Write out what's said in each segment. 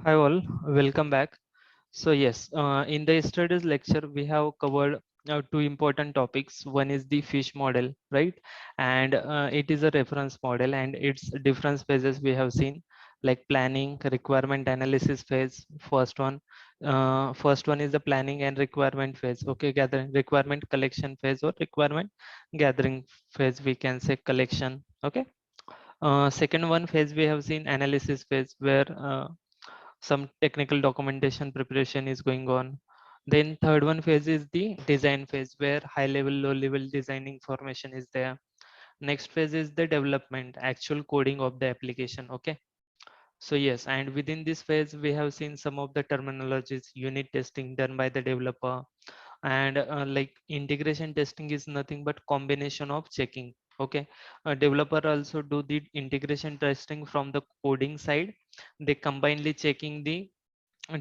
Hi all, welcome back. So yes, in the yesterday's lecture, we have covered two important topics. One is the fish model, right? And it is a reference model and its different phases we have seen, like planning, requirement analysis phase. First one is the planning and requirement phase. Okay, gathering requirement collection phase or requirement gathering phase. We can say collection. Okay. Second one phase we have seen analysis phase where some technical documentation preparation is going on. Then third one phase is the design phase where high level, low level design information is there. Next phase is the development, actual coding of the application. Okay. So yes, and within this phase, we have seen some of the terminologies, unit testing done by the developer, and like integration testing is nothing but combination of checking. Okay, a developer also do the integration testing from the coding side. They combinedly checking the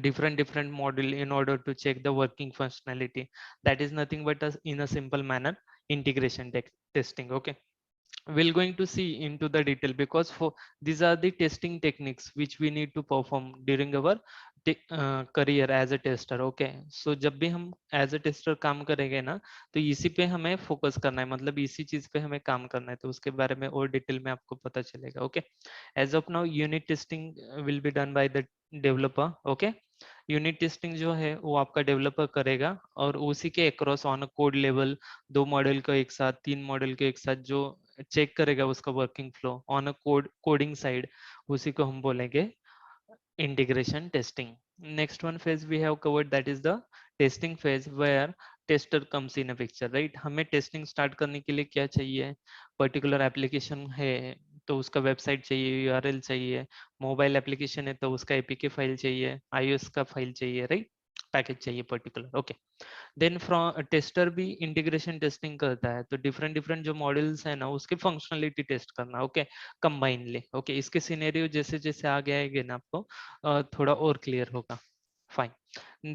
different model in order to check the working functionality. That is nothing but in a simple manner integration testing. Okay, we're going to see into the detail because for these are the testing techniques which we need to perform during our career as a tester. Okay, so जब भी हम as a tester काम करेंगे ना तो इसी पे हमें फोकस करना है, मतलब इसी चीज पे हमें काम करना है, तो उसके बारे में और डिटेल में आपको पता चलेगा. Okay, as of now unit testing will be done by the developer. Okay, unit testing जो है वो आपका डेवलपर करेगा और उसी के अक्रॉस ऑन कोड लेवल दो मॉडल का एक साथ, तीन मॉडल के एक साथ जो चेक करेगा उसका working flow on a coding side, उसी को हम बोलेंगे integration testing. Next one phase we have covered, that is the testing phase where tester comes in a picture, right? हमें टेस्टिंग स्टार्ट करने के लिए क्या चाहिए? पर्टिकुलर एप्लीकेशन है तो उसका वेबसाइट चाहिए, यूआरएल चाहिए. मोबाइल एप्लीकेशन है तो उसका एपीके फाइल चाहिए, आईओएस का फाइल चाहिए, राइट? पैकेज चाहिए particular. Okay, then from tester भी इंटीग्रेशन टेस्टिंग करता है, तो डिफरेंट डिफरेंट जो मॉडल्स है ना उसके फंक्शनलिटी टेस्ट करना. Okay, combinedly. ओके, इसके सिनेरियो जैसे जैसे आगे आएंगे ना आपको थोड़ा और क्लियर होगा. फाइन.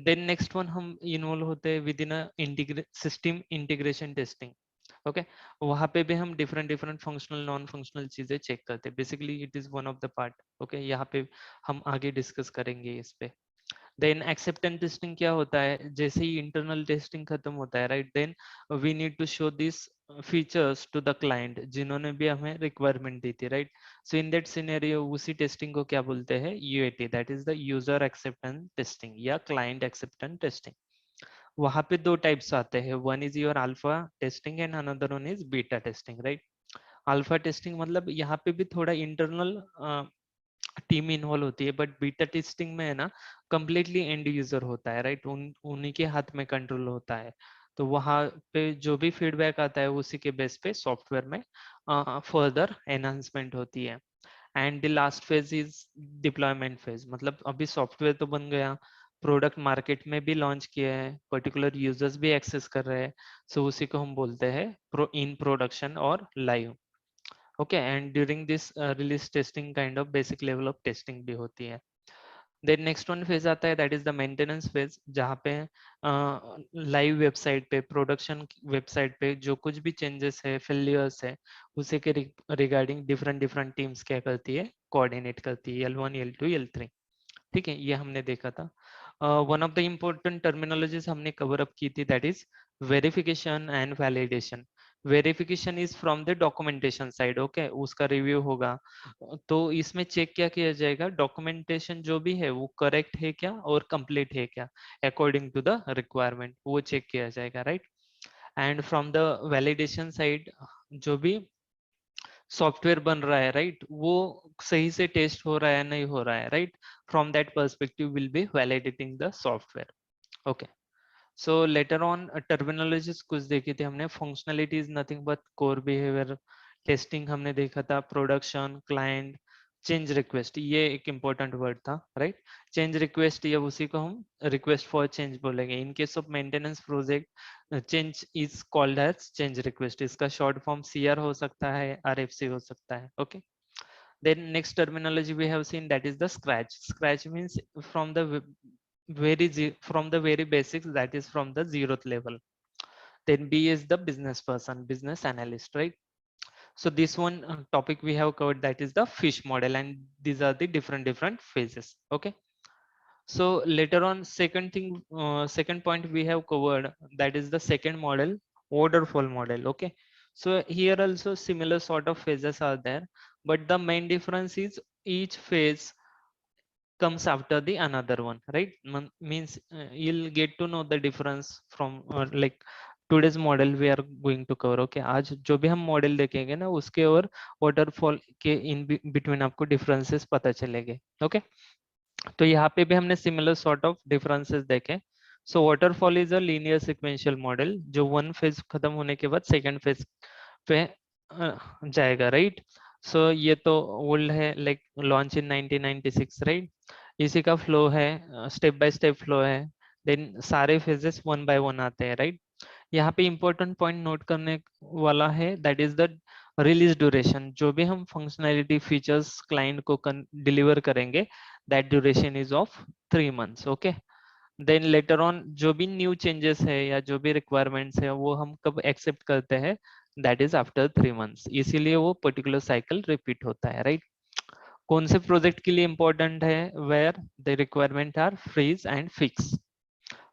देन नेक्स्ट वन हम इन्वॉल्व होते हैं with in system integration testing. Okay, वहां पे भी हम different different functional non functional चीजें चेक करते हैं. Basically it is one of the part. Okay, यहाँ पे हम आगे डिस्कस करेंगे इस पे. देन एक्सेप्टेंस टेस्टिंग क्या होता है? जैसे ही इंटरनल टेस्टिंग खत्म होता है, right, then we need to show this features to the client जिन्होंने भी हमें रिक्वायरमेंट दी थी, right? So in that scenario उसी टेस्टिंग को क्या बोलते हैं? UAT, that is the user acceptance testing या क्लाइंट एक्सेप्टेंस टेस्टिंग. वहां पे दो टाइप्स आते हैं, one is your alpha testing and another one is beta testing, right? Alpha testing मतलब यहाँ पे भी थोड़ा इंटरनल टीम इन्वॉल्व होती है, बट बीटा टेस्टिंग में है ना कंप्लीटली एंड यूजर होता है, राइट? उन्हीं के हाथ में कंट्रोल होता है. तो वहां पे जो भी फीडबैक आता है उसी के बेस पे सॉफ्टवेयर में फर्दर एनहांसमेंट होती है. And the last phase is deployment phase, मतलब अभी सॉफ्टवेयर तो बन गया, प्रोडक्ट मार्केट में भी लॉन्च किया है, पर्टिकुलर यूजर्स भी एक्सेस कर रहे हैं, सो उसी को हम बोलते हैं इन प्रोडक्शन और live. Okay, and during this release testing kind of basic level of testing भी होती है. देन नेक्स्ट वन फेज आता है, that is the maintenance phase, जहाँ पे लाइव वेबसाइट पे, प्रोडक्शन वेबसाइट पे जो कुछ भी चेंजेस है, फेलियर्स है, उसे के रिगार्डिंग डिफरेंट डिफरेंट टीम्स क्या करती है? कोऑर्डिनेट करती है, L1 L2 L3. ठीक है, ये हमने देखा था. One of the important terminologies हमने कवर अप की थी, that is verification and validation. Verification is from the documentation side. Okay, उसका रिव्यू होगा, तो इसमें चेक क्या किया जाएगा? डॉक्यूमेंटेशन जो भी है वो करेक्ट है क्या और कंप्लीट है क्या अकॉर्डिंग टू द रिक्वायरमेंट, वो चेक किया जाएगा, right? And from the validation side, जो भी सॉफ्टवेयर बन रहा है, राइट, वो सही से टेस्ट हो रहा है नहीं हो रहा है, right? From that perspective will be validating the software. Okay, so later on terminologies कुछ देखी थी हमने. Functionality is nothing but core behaviour testing हमने देखा था, प्रोडक्शन, क्लाइंट, चेंज रिक्वेस्ट, ये एक इंपॉर्टेंट वर्ड था, राइट? चेंज रिक्वेस्ट या उसी को हम रिक्वेस्ट फॉर चेंज बोलेंगे. In case of maintenance project, change is called as change request. इसका शॉर्ट फॉर्म सीआर हो सकता है, आरएफसी हो सकता है. Okay, then next terminology we have seen, that is the scratch. Scratch means from the from the very basics, that is from the zeroth level. Then B is the business person, business analyst, right? So this one topic we have covered, that is the fish model, and these are the different phases. Okay, So later on, second point we have covered, that is the second model, waterfall model. Okay, so here also similar sort of phases are there, but the main difference is each phase comes after the another one, right? Means you'll get to know the difference from like today's model we are going to cover. Okay, आज जो भी हम model देखेंगे ना उसके और waterfall के in between आपको डिफरेंसेस पता चलेंगे. ओके, तो यहाँ पे भी हमने सिमिलर सॉर्ट ऑफ डिफरेंसेस देखे. So waterfall is a linear sequential model जो वन फेज खत्म होने के बाद सेकंड फेज पे जाएगा, राइट? सो ये तो ओल्ड है, लाइक लॉन्च इन 1996, राइट? इसी का फ्लो है, स्टेप बाय स्टेप फ्लो है, देन सारे फेजेस वन बाय वन आते हैं, राइट? यहाँ पे इंपॉर्टेंट पॉइंट नोट करने वाला है, that is the release duration. जो भी हम फंक्शनैलिटी फीचर्स क्लाइंट को डिलीवर करेंगे, that duration is of 3 months. Okay, then later on जो भी न्यू चेंजेस है या जो भी रिक्वायरमेंट्स है वो हम कब एक्सेप्ट करते हैं, दैट इज आफ्टर 3 months. इसीलिए वो पर्टिकुलर साइकिल रिपीट होता है, राइट? कौन से प्रोजेक्ट के लिए इंपॉर्टेंट है, where the requirement are freeze and fix.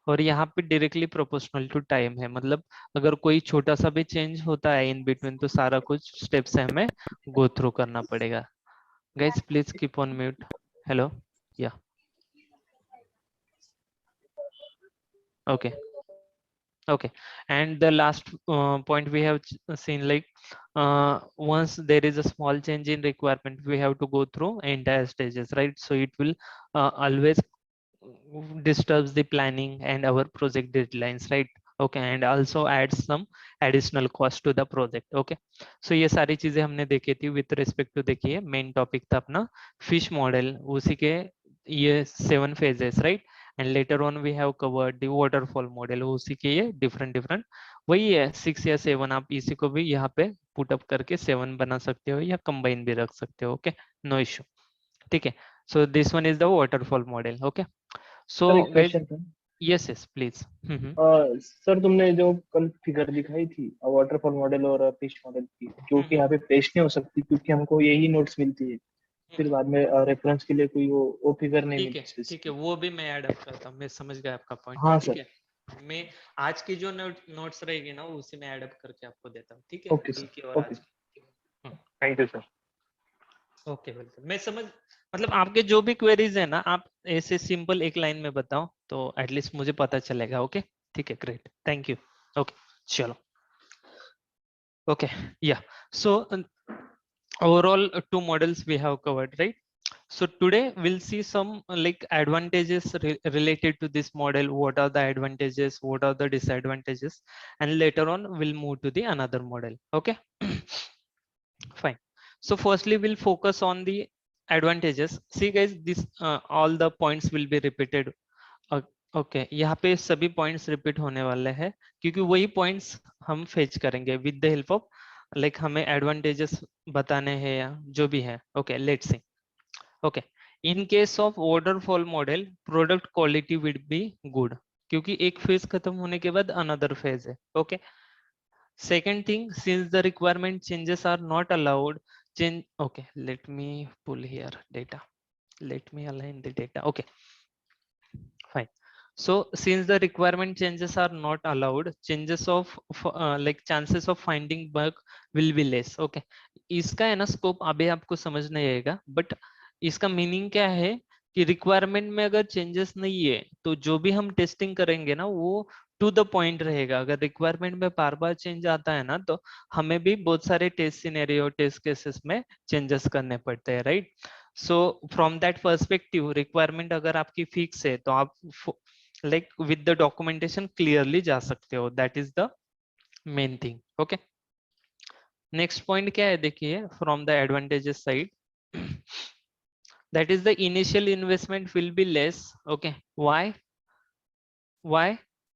और यहाँ पे डायरेक्टली प्रोपोर्शनल टू टाइम है, मतलब अगर कोई छोटा सा भी चेंज होता है इन बिटवीन तो सारा कुछ स्टेप्स है हमें गो थ्रू करना पड़ेगा. Guys please keep on mute. Hello, या okay. Okay, and the last point we have seen, like once there is a small change in requirement, we have to go through entire stages, right? So it will always disturbs the planning and our project deadlines, right? Okay, and also adds some additional cost to the project. Okay, so ये सारी चीजें हमने देखी थी with respect to, देखिए main topic था अपना fish model, उसी के ये 7 phases, right? And later on we have covered the waterfall model, उसी के ये different वही है 6 या 7, आप इसी को भी यहाँ पे पुट अप करके 7 बना सकते हो या कंबाइन भी रख सकते हो. Okay, no issue. ठीक है, so this one is the waterfall model. Okay, so sir एक गाइस, क्वेश्चन था। Yes yes please. सर तुमने जो कल फिगर दिखाई थी वाटरफॉल मॉडल और फिश मॉडल की, जो कि यहाँ पे पेश नहीं हो सकती क्योंकि हमको यही नोट्स मिलती है, फिर बाद में रेफरेंस के लिए कोई वो फिगर नहीं ठीक है, मिलती ठीक है, स्पेसिफिक। वो भी मैं ऐड अप करता हूँ. मैं समझ गया आपका पॉइंट. हाँ ठीक सर। है, मैं आज की जो नोट्स रहेगी ना उसी में ऐड अप करके आपको देता हूँ. ठीक है, ओके कल सर, की और ओके, आज की. Thank you sir. Okay, welcome. मैं समझ, मतलब आपके जो भी क्वेरीज है ना, आप ऐसे सिंपल एक लाइन में बताओ तो एटलीस्ट मुझे पता चलेगा. ओके, ठीक है, ग्रेट, थैंक यू. ओके, चलो. ओके, या सो overall 2 models we have covered, right? So today we'll see some like advantages related to this model. What are the advantages, what are the disadvantages, and later on we'll move to the another model. Okay. Fine. So firstly we'll focus on the advantages. See guys, this all the points will be repeated. Okay, यहाँ पे सभी points repeat होने वाले हैं क्योंकि वही points हम fetch करेंगे with the help of, like हमें एडवांटेजेस बताने हैं या जो भी है. Okay, let's see. Okay, in case of waterfall model product quality will be good, क्योंकि एक फेज खत्म होने के बाद अनदर फेज है. Okay, second thing, since the requirement changes are not allowed, change. Okay, let me pull here data, let me align the data. Okay, fine. So since the requirement changes are not allowed, changes of like chances of finding bug will be less. Okay, इसका है ना scope अभी आपको समझ नहीं आएगा, but इसका meaning क्या है कि रिक्वायरमेंट में अगर चेंजेस नहीं है तो जो भी हम टेस्टिंग करेंगे ना वो टू द पॉइंट रहेगा. अगर रिक्वायरमेंट में बार बार चेंज आता है ना तो हमें भी बहुत सारे टेस्ट सिनेरियो, टेस्ट केसेस में चेंजेस करने पड़ते हैं, right? So from that perspective, requirement अगर आपकी फिक्स है तो आप like with the documentation clearly जा सकते हो. That is the main thing. Okay, next point क्या है देखिए, from the advantages side, that is the initial investment will be less. Okay, why?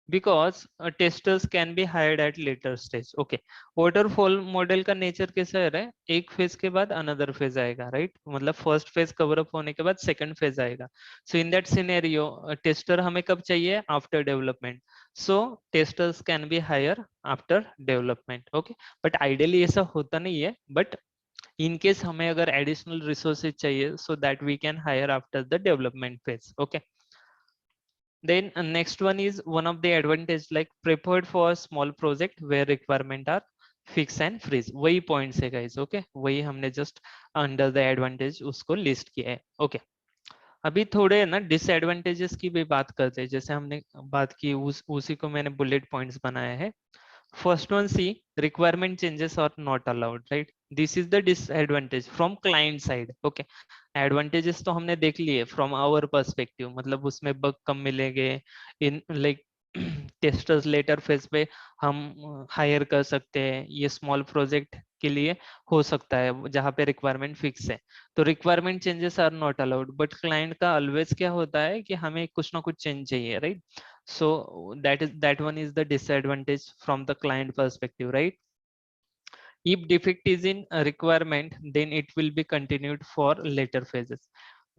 Because testers can be hired at later stage. Okay, waterfall model का nature कैसा है, एक phase के बाद another phase आएगा, राइट? मतलब फर्स्ट फेज कवर अप होने के बाद सेकंड फेज आएगा. So in that scenario tester हमें कब चाहिए? After development. So testers can be hire after development. Okay, but ideally ऐसा होता नहीं है, बट इन केस हमें अगर एडिशनल रिसोर्सेज चाहिए, so that we can hire after the development phase. Okay, Then next one is one of the advantage like prepared for small project where requirement are fix and freeze. वही points है guys, okay? वही हमने just under the advantage उसको list किया है, okay? अभी थोड़े ना डिसएडवांटेजेस की भी बात करते हैं, जैसे हमने बात की उसी को मैंने बुलेट पॉइंट्स बनाया है. First one, see, requirement changes are not allowed, right? This is the disadvantage from client side. Okay, advantages तो हमने देख लिए from our perspective, मतलब उसमें bug कम मिलेंगे, in like testers later phase पे हम हायर कर सकते हैं, ये स्मॉल प्रोजेक्ट के लिए हो सकता है जहाँ पे रिक्वायरमेंट फिक्स है. तो requirement changes are not allowed, but client का ऑलवेज क्या होता है कि हमें कुछ ना कुछ चेंज चाहिए, right? So that one is the disadvantage from the client perspective, right? If defect is in a requirement, then it will be continued for later phases.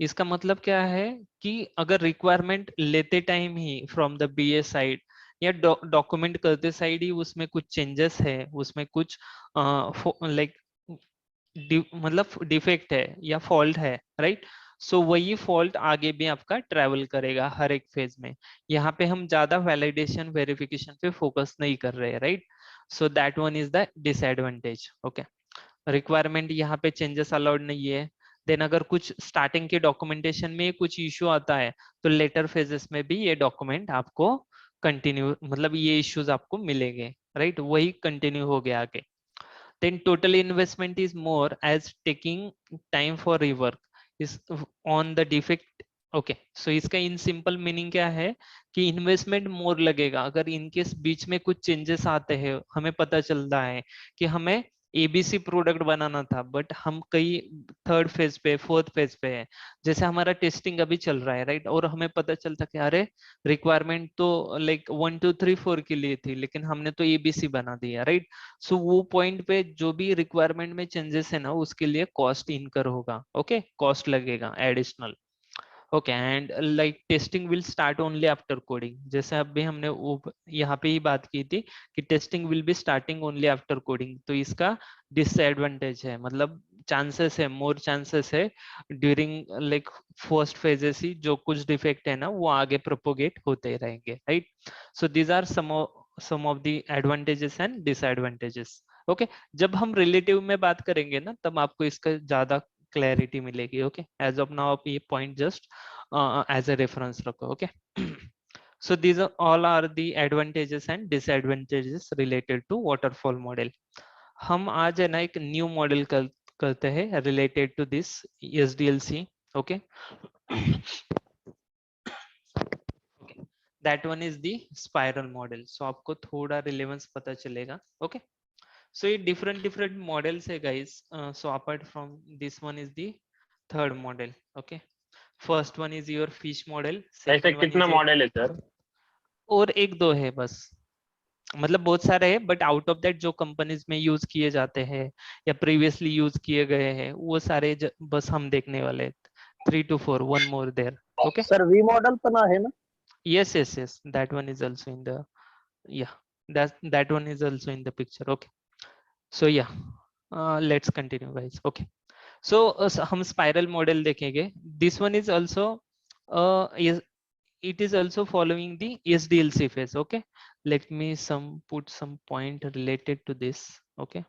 इसका मतलब क्या है कि अगर रिक्वायरमेंट लेते time he from the BA side या document करते side ही उसमें कुछ चेंजेस है, उसमें कुछ लाइक मतलब डिफेक्ट है या फॉल्ट है, राइट? सो वही फॉल्ट आगे भी आपका ट्रेवल करेगा हर एक फेज में. यहाँ पे हम ज्यादा वैलिडेशन वेरिफिकेशन पे फोकस नहीं कर रहे हैं, right? So that one is the disadvantage. Okay, requirement यहाँ पे चेंजेस अलाउड नहीं है. देन अगर कुछ स्टार्टिंग के डॉक्यूमेंटेशन में कुछ इश्यू आता है तो लेटर फेजेस में भी ये डॉक्यूमेंट आपको कंटिन्यू, मतलब ये इश्यूज आपको मिलेंगे, राइट? वही कंटिन्यू हो गया आगे. Then total investment is more as taking time for rework is on the defect. Okay, so इसका इन सिंपल मीनिंग क्या है कि इन्वेस्टमेंट मोर लगेगा अगर इनकेस बीच में कुछ चेंजेस आते हैं. हमें पता चलता है कि हमें एबीसी प्रोडक्ट बनाना था, बट हम कई थर्ड फेज पे फोर्थ फेज पे है, जैसे हमारा टेस्टिंग अभी चल रहा है, राइट? और हमें पता चलता कि अरे रिक्वायरमेंट तो लाइक 1 2 3 4 के लिए थी, लेकिन हमने तो एबीसी बना दिया, राइट? सो वो पॉइंट पे जो भी रिक्वायरमेंट में चेंजेस है ना, उसके लिए कॉस्ट इनकर होगा. ओके, कॉस्ट लगेगा additional. Okay, and like testing will start only after coding, जैसे अभी हमने वो यहाँ पे ही बात की थी कि testing will be starting only after coding. तो इसका डिसएडवांटेज है, मतलब चांसेस है, मोर चांसेस है ड्यूरिंग लाइक फर्स्ट फेजेस ही जो कुछ डिफेक्ट है ना वो आगे प्रोपोगेट होते रहेंगे, right? So these are some of the advantages and disadvantages. Okay, जब हम रिलेटिव में बात करेंगे ना तब आपको इसका ज्यादा क्लैरिटी मिलेगी. ओके, एज ऑफ नाउ आप ये point just as a reference रखो. Okay, so these are all are the advantages and disadvantages related to waterfall model. हम आज है ना एक न्यू मॉडल करते हैं related to this SDLC. Okay, that one is the spiral model. So आपको थोड़ा रिलेवेंस पता चलेगा. ओके, so ये different models है guys. So apart from this one is the third model. Okay, first one is your fish model, ऐसे second one कितना is your, model है sir? और एक दो है बस, मतलब बहुत सारे हैं बट आउट ऑफ दैट जो कंपनीज में यूज किए जाते हैं या प्रीवियसली यूज किए गए हैं वो सारे बस हम देखने वाले. 3 to 4, one more there. Okay, sir V model पण आहे ना? yes, that one is also in the, yeah, that one is also in the picture. Okay, so yeah, let's continue guys. Okay, so हम spiral model देखेंगे. This one is also is, it is also following the SDLC phase. Okay, let me put some point related to this. Okay,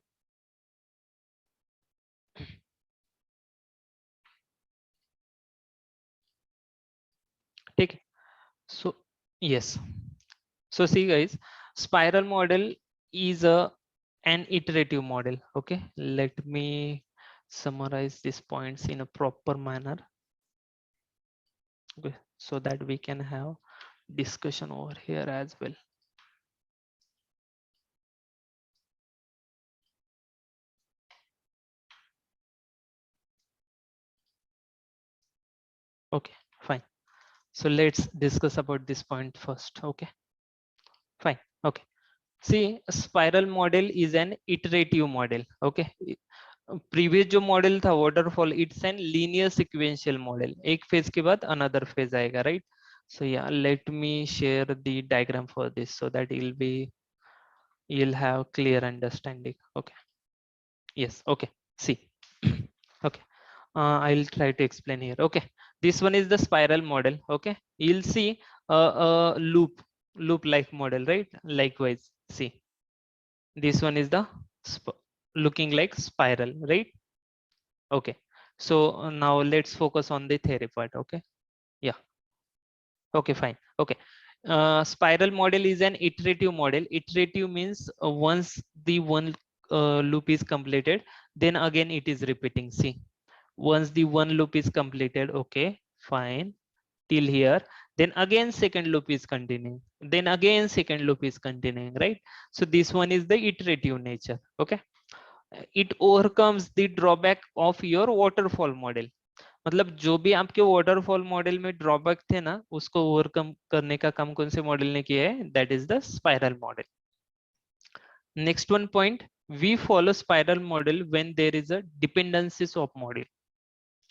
ठीक है. So yes, so see guys, spiral model is an iterative model. Okay, let me summarize these points in a proper manner. Okay, so that we can have discussion over here as well. Okay, fine. So let's discuss about this point first. Okay, fine. Okay, see, a spiral model is an iterative model. Okay, previous जो model था waterfall, it's an linear sequential model, एक phase के बाद another phase आएगा, right? सो या let me share the diagram for this so that you'll have clear understanding. Okay, yes, okay, see. Okay, I'll try to explain here. Okay, this one is the spiral model. Okay, you'll see a loop like model, right? Likewise, see, this one is the looking like spiral, right? Okay, so now let's focus on the theory part. Okay, yeah, okay, fine. Okay, spiral model is an iterative model. Iterative means once the one loop is completed, then again it is repeating. See, once the one loop is completed, okay, fine, till here, then again second loop is continuing, then again second loop is continuing, right? So this one is the iterative nature. Okay, it overcomes the drawback of your waterfall model. मतलब जो भी आपके waterfall model में drawback थे ना, उसको overcome करने का काम कौन से मॉडल ने किया है? That is the spiral model. Next one point, we follow spiral model when there is a dependencies of model.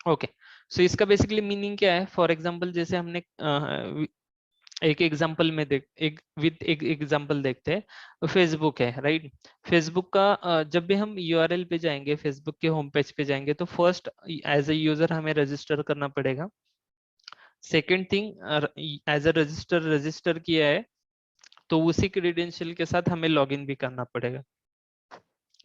Okay, so इसका बेसिकली मीनिंग क्या है? फॉर एग्जांपल जैसे हमने एक एग्जांपल में देख एक एग्जांपल देखते हैं. फेसबुक है, राइट? फेसबुक का जब भी हम यूआरएल पे जाएंगे, फेसबुक के होम पेज पे जाएंगे, तो फर्स्ट एज ए यूजर हमें रजिस्टर करना पड़ेगा. Second thing, as a register किया है तो उसी क्रेडेंशियल के साथ हमें लॉगिन भी करना पड़ेगा.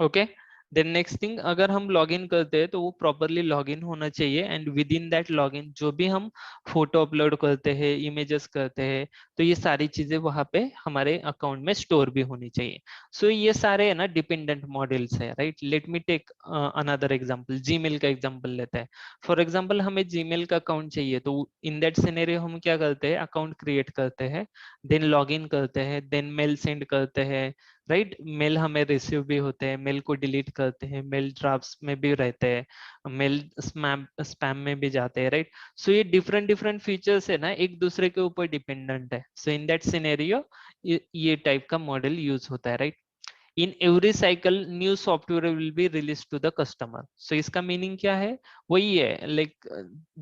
ओके, देन नेक्स्ट थिंग, अगर हम लॉगिन करते हैं तो वो प्रॉपरली लॉगिन होना चाहिए, and with in that login जो भी हम फोटो अपलोड करते हैं, इमेजेस करते हैं, तो ये सारी चीजें वहां पे हमारे अकाउंट में स्टोर भी होनी चाहिए. सो ये सारे है ना डिपेंडेंट मॉडल्स है, right? Let me take another example. Gmail का एग्जांपल लेते हैं. फॉर एग्जांपल हमें जीमेल का अकाउंट चाहिए, तो इन दैट सिनेरियो हम क्या करते हैं? अकाउंट क्रिएट करते हैं, देन लॉगिन करते हैं, देन मेल सेंड करते हैं, राइट? मेल हमें रिसीव भी होते हैं, मेल को डिलीट करते हैं, मेल ड्राफ्ट्स में भी रहते हैं, मेल स्पैम में भी जाते हैं, राइट? सो ये डिफरेंट डिफरेंट फीचर्स है ना, एक दूसरे के ऊपर डिपेंडेंट है. सो इन दैट सिनेरियो ये टाइप का मॉडल यूज होता है, right? In every cycle new software will be release to the customer. So इसका मीनिंग क्या है? वही है, लाइक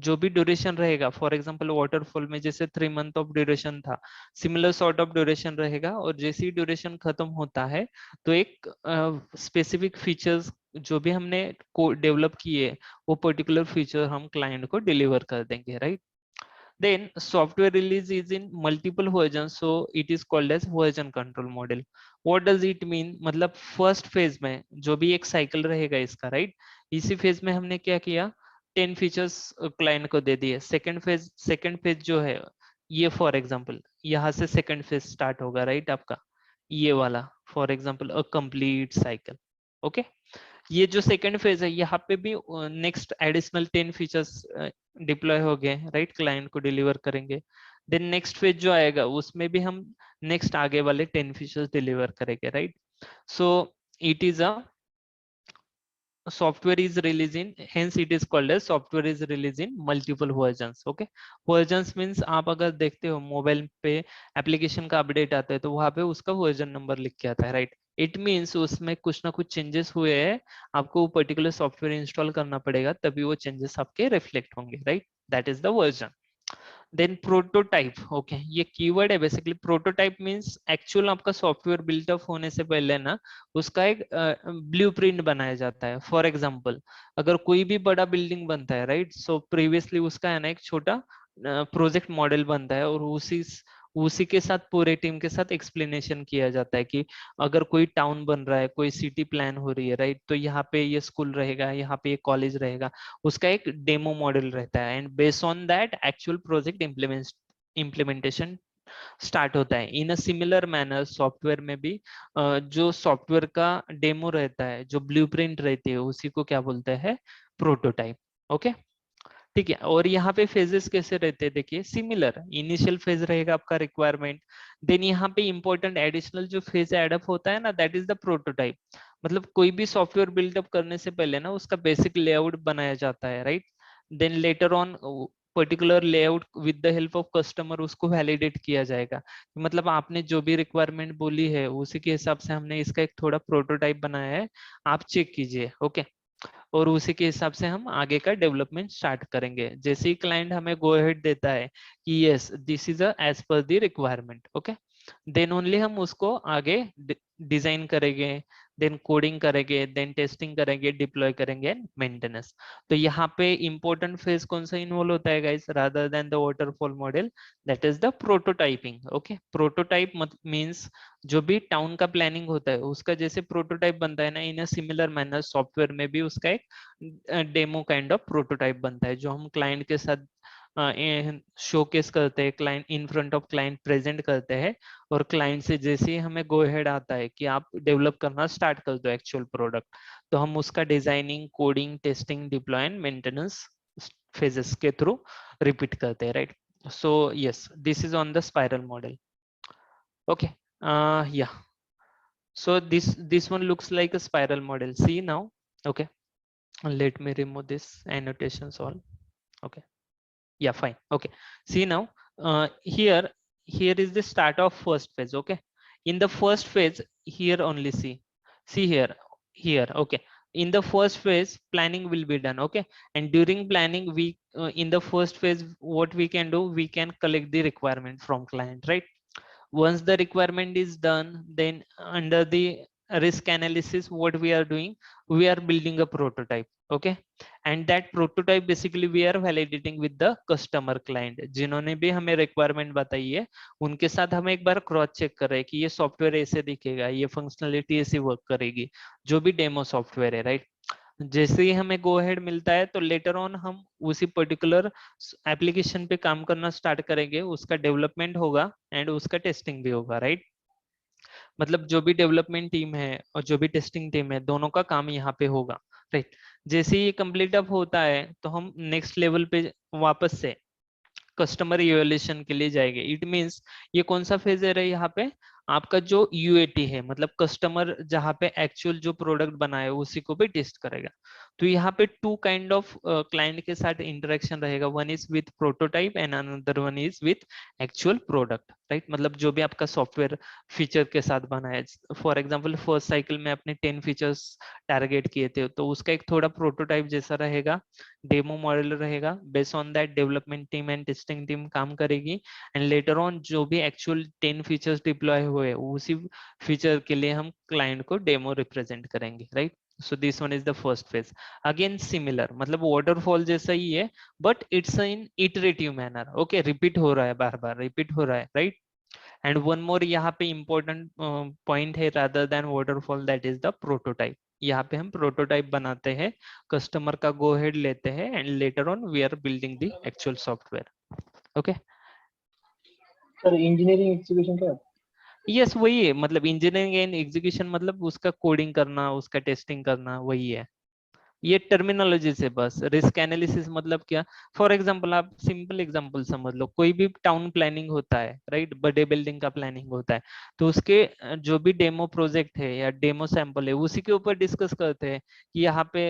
जो भी ड्यूरेशन रहेगा, फॉर एग्जांपल वाटरफॉल में जैसे 3 मंथ ऑफ ड्यूरेशन था, सिमिलर सॉर्ट ऑफ ड्यूरेशन रहेगा, और जैसे ही ड्यूरेशन खत्म होता है तो एक स्पेसिफिक फीचर्स जो भी हमने डेवलप किए, वो पर्टिकुलर फीचर हम क्लाइंट को डिलीवर कर देंगे, right? Then software release is in multiple versions, so it is called as version control model. What does it mean? मतलब फर्स्ट फेज में जो भी एक साइकिल रहेगा इसका, राइट? इसी फेज में हमने क्या किया? 10 फीचर्स क्लाइंट को दे दिए. सेकेंड फेज जो है, ये फॉर एग्जांपल यहाँ से सेकेंड फेज स्टार्ट होगा, राइट? आपका ये वाला for example a complete cycle. Okay, ये जो सेकंड फेज है, यहाँ पे भी नेक्स्ट एडिशनल 10 फीचर्स डिप्लॉय हो गए, राइट? क्लाइंट को डिलीवर करेंगे. देन नेक्स्ट फेज जो आएगा उसमें भी हम नेक्स्ट आगे वाले 10 फीचर्स डिलीवर करेंगे, right? So it is a software is released in, hence it is called as software is released in multiple versions. Okay, versions means आप अगर देखते हो मोबाइल पे एप्लीकेशन का अपडेट आता है तो वहां पे उसका वर्जन नंबर लिख के आता है, राइट? इट मीन्स उसमें कुछ ना कुछ चेंजेस हुए हैं, आपको वो पर्टिकुलर सॉफ्टवेयर इंस्टॉल करना पड़ेगा, तभी वो चेंजेस आपके रिफ्लेक्ट होंगे, right? That is the version. Then prototype. Okay, ये कीवर्ड है बेसिकली. प्रोटोटाइप मींस एक्चुअल आपका सॉफ्टवेयर बिल्टअप होने से पहले ना उसका एक ब्लूप्रिंट बनाया जाता है. फॉर एग्जांपल अगर कोई भी बड़ा बिल्डिंग बनता है, राइट? सो प्रीवियसली उसका है ना एक छोटा प्रोजेक्ट मॉडल बनता है, और उसी के साथ पूरे टीम के साथ एक्सप्लेनेशन किया जाता है कि अगर कोई टाउन बन रहा है, कोई सिटी प्लान हो रही है, राइट? तो यहाँ पे ये स्कूल रहेगा, यहाँ पे ये कॉलेज रहेगा, उसका एक डेमो मॉडल रहता है, and based on that actual project implementation start होता है. इन अ सिमिलर मैनर सॉफ्टवेयर में भी जो सॉफ्टवेयर का डेमो रहता है, जो ब्लूप्रिंट रहती है, उसी को क्या बोलते हैं? प्रोटोटाइप. ओके, ठीक है. और यहाँ पे फेजेस कैसे रहते हैं? देखिए, सिमिलर इनिशियल फेज रहेगा आपका रिक्वायरमेंट, देन यहाँ पे इंपॉर्टेंट एडिशनल जो फेज एडअप होता है ना, दैट इज द प्रोटोटाइप. मतलब कोई भी सॉफ्टवेयर बिल्डअप करने से पहले ना उसका बेसिक लेआउट बनाया जाता है, right? Then later on particular layout with the help of customer उसको वैलिडेट किया जाएगा. मतलब आपने जो भी रिक्वायरमेंट बोली है उसी के हिसाब से हमने इसका एक थोड़ा प्रोटोटाइप बनाया है, आप चेक कीजिए. ओके, और उसी के हिसाब से हम आगे का डेवलपमेंट स्टार्ट करेंगे जैसे ही क्लाइंट हमें गो अहेड देता है कि yes this is as per the requirement. Okay, then only हम उसको आगे डिजाइन करेंगे, देन कोडिंग करेंगे, देन टेस्टिंग करेंगे, डिप्लॉय करेंगे एंड मेंटेनेंस। तो यहाँ पे इंपॉर्टेंट फेज कौन सा इन्वॉल्व होता है guys, rather than the waterfall model, that is the prototyping. Okay, prototype means जो भी टाउन का प्लानिंग होता है उसका जैसे प्रोटोटाइप बनता है ना, इन अ सिमिलर मैनर सॉफ्टवेयर में भी उसका एक डेमो काइंड ऑफ प्रोटोटाइप बनता है, जो हम क्लाइंट के साथ शोकेस करते हैं, client in front of client present करते हैं, और क्लाइंट से जैसे ही हमें गो हेड आता है कि आप डेवलप करना स्टार्ट कर दो एक्चुअल प्रोडक्ट, तो हम उसका designing, coding, testing, deploy and maintenance phases के थ्रू रिपीट करते हैं, right. So yes, this is on the spiral model. Okay, yeah, so this one looks like a spiral model, see now. Okay, let me remove this annotations all. Okay, yeah, fine. Okay, see now, here is the start of first phase. Okay, in the first phase, here only see here. Okay, in the first phase planning will be done. Okay, and during planning we in the first phase what we can do, we can collect the requirement from client, right? Once the requirement is done, then under the risk analysis, what we are doing, we are building a prototype. Okay, and that prototype basically we are validating with the customer client, जिन्होंने भी हमें requirement बताई है उनके साथ हम एक बार cross check कर रहे हैं कि ये सॉफ्टवेयर ऐसे दिखेगा, ये फंक्शनलिटी ऐसी वर्क करेगी, जो भी डेमो सॉफ्टवेयर है, राइट। जैसे ही हमें गो हेड मिलता है तो लेटर ऑन हम उसी पर्टिकुलर एप्लीकेशन पे काम करना स्टार्ट करेंगे, उसका डेवलपमेंट होगा एंड उसका टेस्टिंग भी होगा, राइट। मतलब जो भी डेवलपमेंट टीम है और जो भी टेस्टिंग टीम है, दोनों का काम यहाँ पे होगा, राइट। जैसे ये कंप्लीट अप होता है तो हम नेक्स्ट लेवल पे वापस से कस्टमर इवैल्यूएशन के लिए जाएंगे। इट मींस ये कौन सा फेज है रहा यहाँ पे, आपका जो यूएटी है, मतलब कस्टमर जहाँ पे एक्चुअल जो प्रोडक्ट बना है उसी को भी टेस्ट करेगा। तो यहाँ पे टू काइंड ऑफ क्लाइंट के साथ इंटरेक्शन रहेगा, one is with prototype and another one is with actual product, right. मतलब जो भी आपका सॉफ्टवेयर फीचर के साथ बना है, फॉर एग्जाम्पल फर्स्ट साइकिल में आपने 10 फीचर्स टारगेट किए थे, तो उसका एक थोड़ा प्रोटोटाइप जैसा रहेगा, डेमो मॉडल रहेगा, based on that development team and testing team काम करेगी, एंड लेटर ऑन जो भी एक्चुअल 10 फीचर्स डिप्लॉय हुए उसी फीचर के लिए हम क्लाइंट को डेमो रिप्रेजेंट करेंगे, right. So this one is the first phase. Again similar, मतलब वाटरफॉल जैसा ही है, but it's in iterative manner. Okay, repeat हो रहा है, बार बार रिपीट हो रहा है, राइट। एंड वन मोर यहाँ पे इंपॉर्टेंट पॉइंट है, rather than waterfall, that is the prototype. यहाँ पे हम प्रोटोटाइप बनाते हैं, कस्टमर का गो हेड लेते हैं, and later on we are building the actual software. Okay, sir engineering execution क्या है? यस वही है, मतलब इंजीनियरिंग एंड एग्जीक्यूशन मतलब उसका कोडिंग करना, उसका टेस्टिंग करना, वही है। ये टर्मिनोलॉजी से बस। रिस्क एनालिसिस मतलब क्या, फॉर एग्जांपल आप सिंपल एग्जांपल समझ लो, कोई भी टाउन प्लानिंग होता है, राइट, बड़े बिल्डिंग का प्लानिंग होता है, तो उसके जो भी डेमो प्रोजेक्ट है या डेमो सैंपल है उसी के ऊपर डिस्कस करते हैं कि यहाँ पे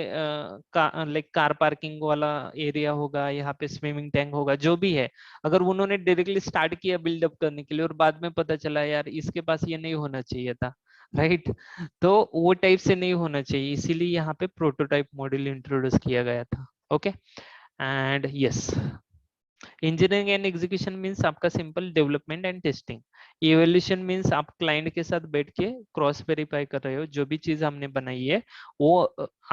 लाइक कार पार्किंग वाला एरिया होगा, यहाँ पे स्विमिंग टैंक होगा, जो भी है। अगर उन्होंने डायरेक्टली स्टार्ट किया बिल्डअप करने के लिए और बाद में पता चला यार इसके पास ये नहीं होना चाहिए था, राइट, तो वो टाइप से नहीं होना चाहिए, इसीलिए यहाँ पे प्रोटोटाइप मॉडल इंट्रोड्यूस किया गया था। Okay, and yes, engineering and execution means आपका simple development and testing. Evaluation means आप क्लाइंट के साथ बैठ के क्रॉस वेरीफाई कर रहे हो जो भी चीज हमने बनाई है वो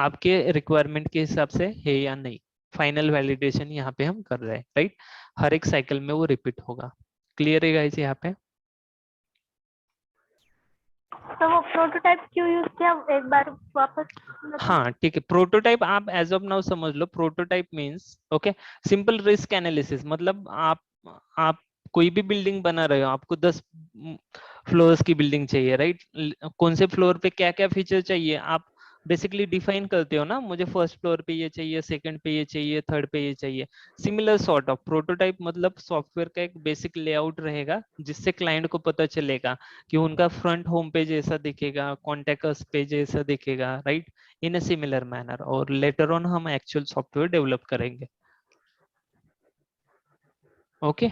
आपके रिक्वायरमेंट के हिसाब से है या नहीं। फाइनल वैलिडेशन यहाँ पे हम कर रहे हैं, राइट। हर एक साइकिल में वो रिपीट होगा। क्लियर है गाइस यहाँ पे? तो वो प्रोटोटाइप क्यों यूज किया, एक बार वापस? हाँ ठीक है, प्रोटोटाइप आप एज ऑफ नाउ समझ लो। Prototype means okay, simple risk analysis, मतलब आप कोई भी बिल्डिंग बना रहे हो, आपको 10 फ्लोर्स की बिल्डिंग चाहिए, राइट। कौन से फ्लोर पे क्या क्या फीचर चाहिए आप बेसिकली डिफाइन करते हो ना, मुझे फर्स्ट फ्लोर पे ये चाहिए, सेकंड पे ये चाहिए, थर्ड पे ये चाहिए। सिमिलर सॉर्ट ऑफ प्रोटोटाइप मतलब सॉफ्टवेयर का एक बेसिक लेआउट रहेगा जिससे क्लाइंट को पता चलेगा कि उनका फ्रंट होम पेज ऐसा दिखेगा, कॉन्टेक्ट पेज ऐसा दिखेगा, right, in a similar manner. और लेटर ऑन हम एक्चुअल सॉफ्टवेयर डेवलप करेंगे। Okay,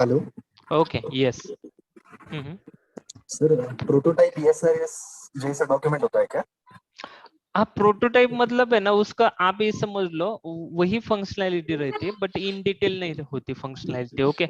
hello okay, yes. Sir, prototype ESRS जैसा डॉक्यूमेंट होता है क्या? आप प्रोटोटाइप मतलब है ना उसका, आप ये समझ लो वही फंक्शनैलिटी रहती है बट इन डिटेल नहीं होती फंक्शनैलिटी। ओके,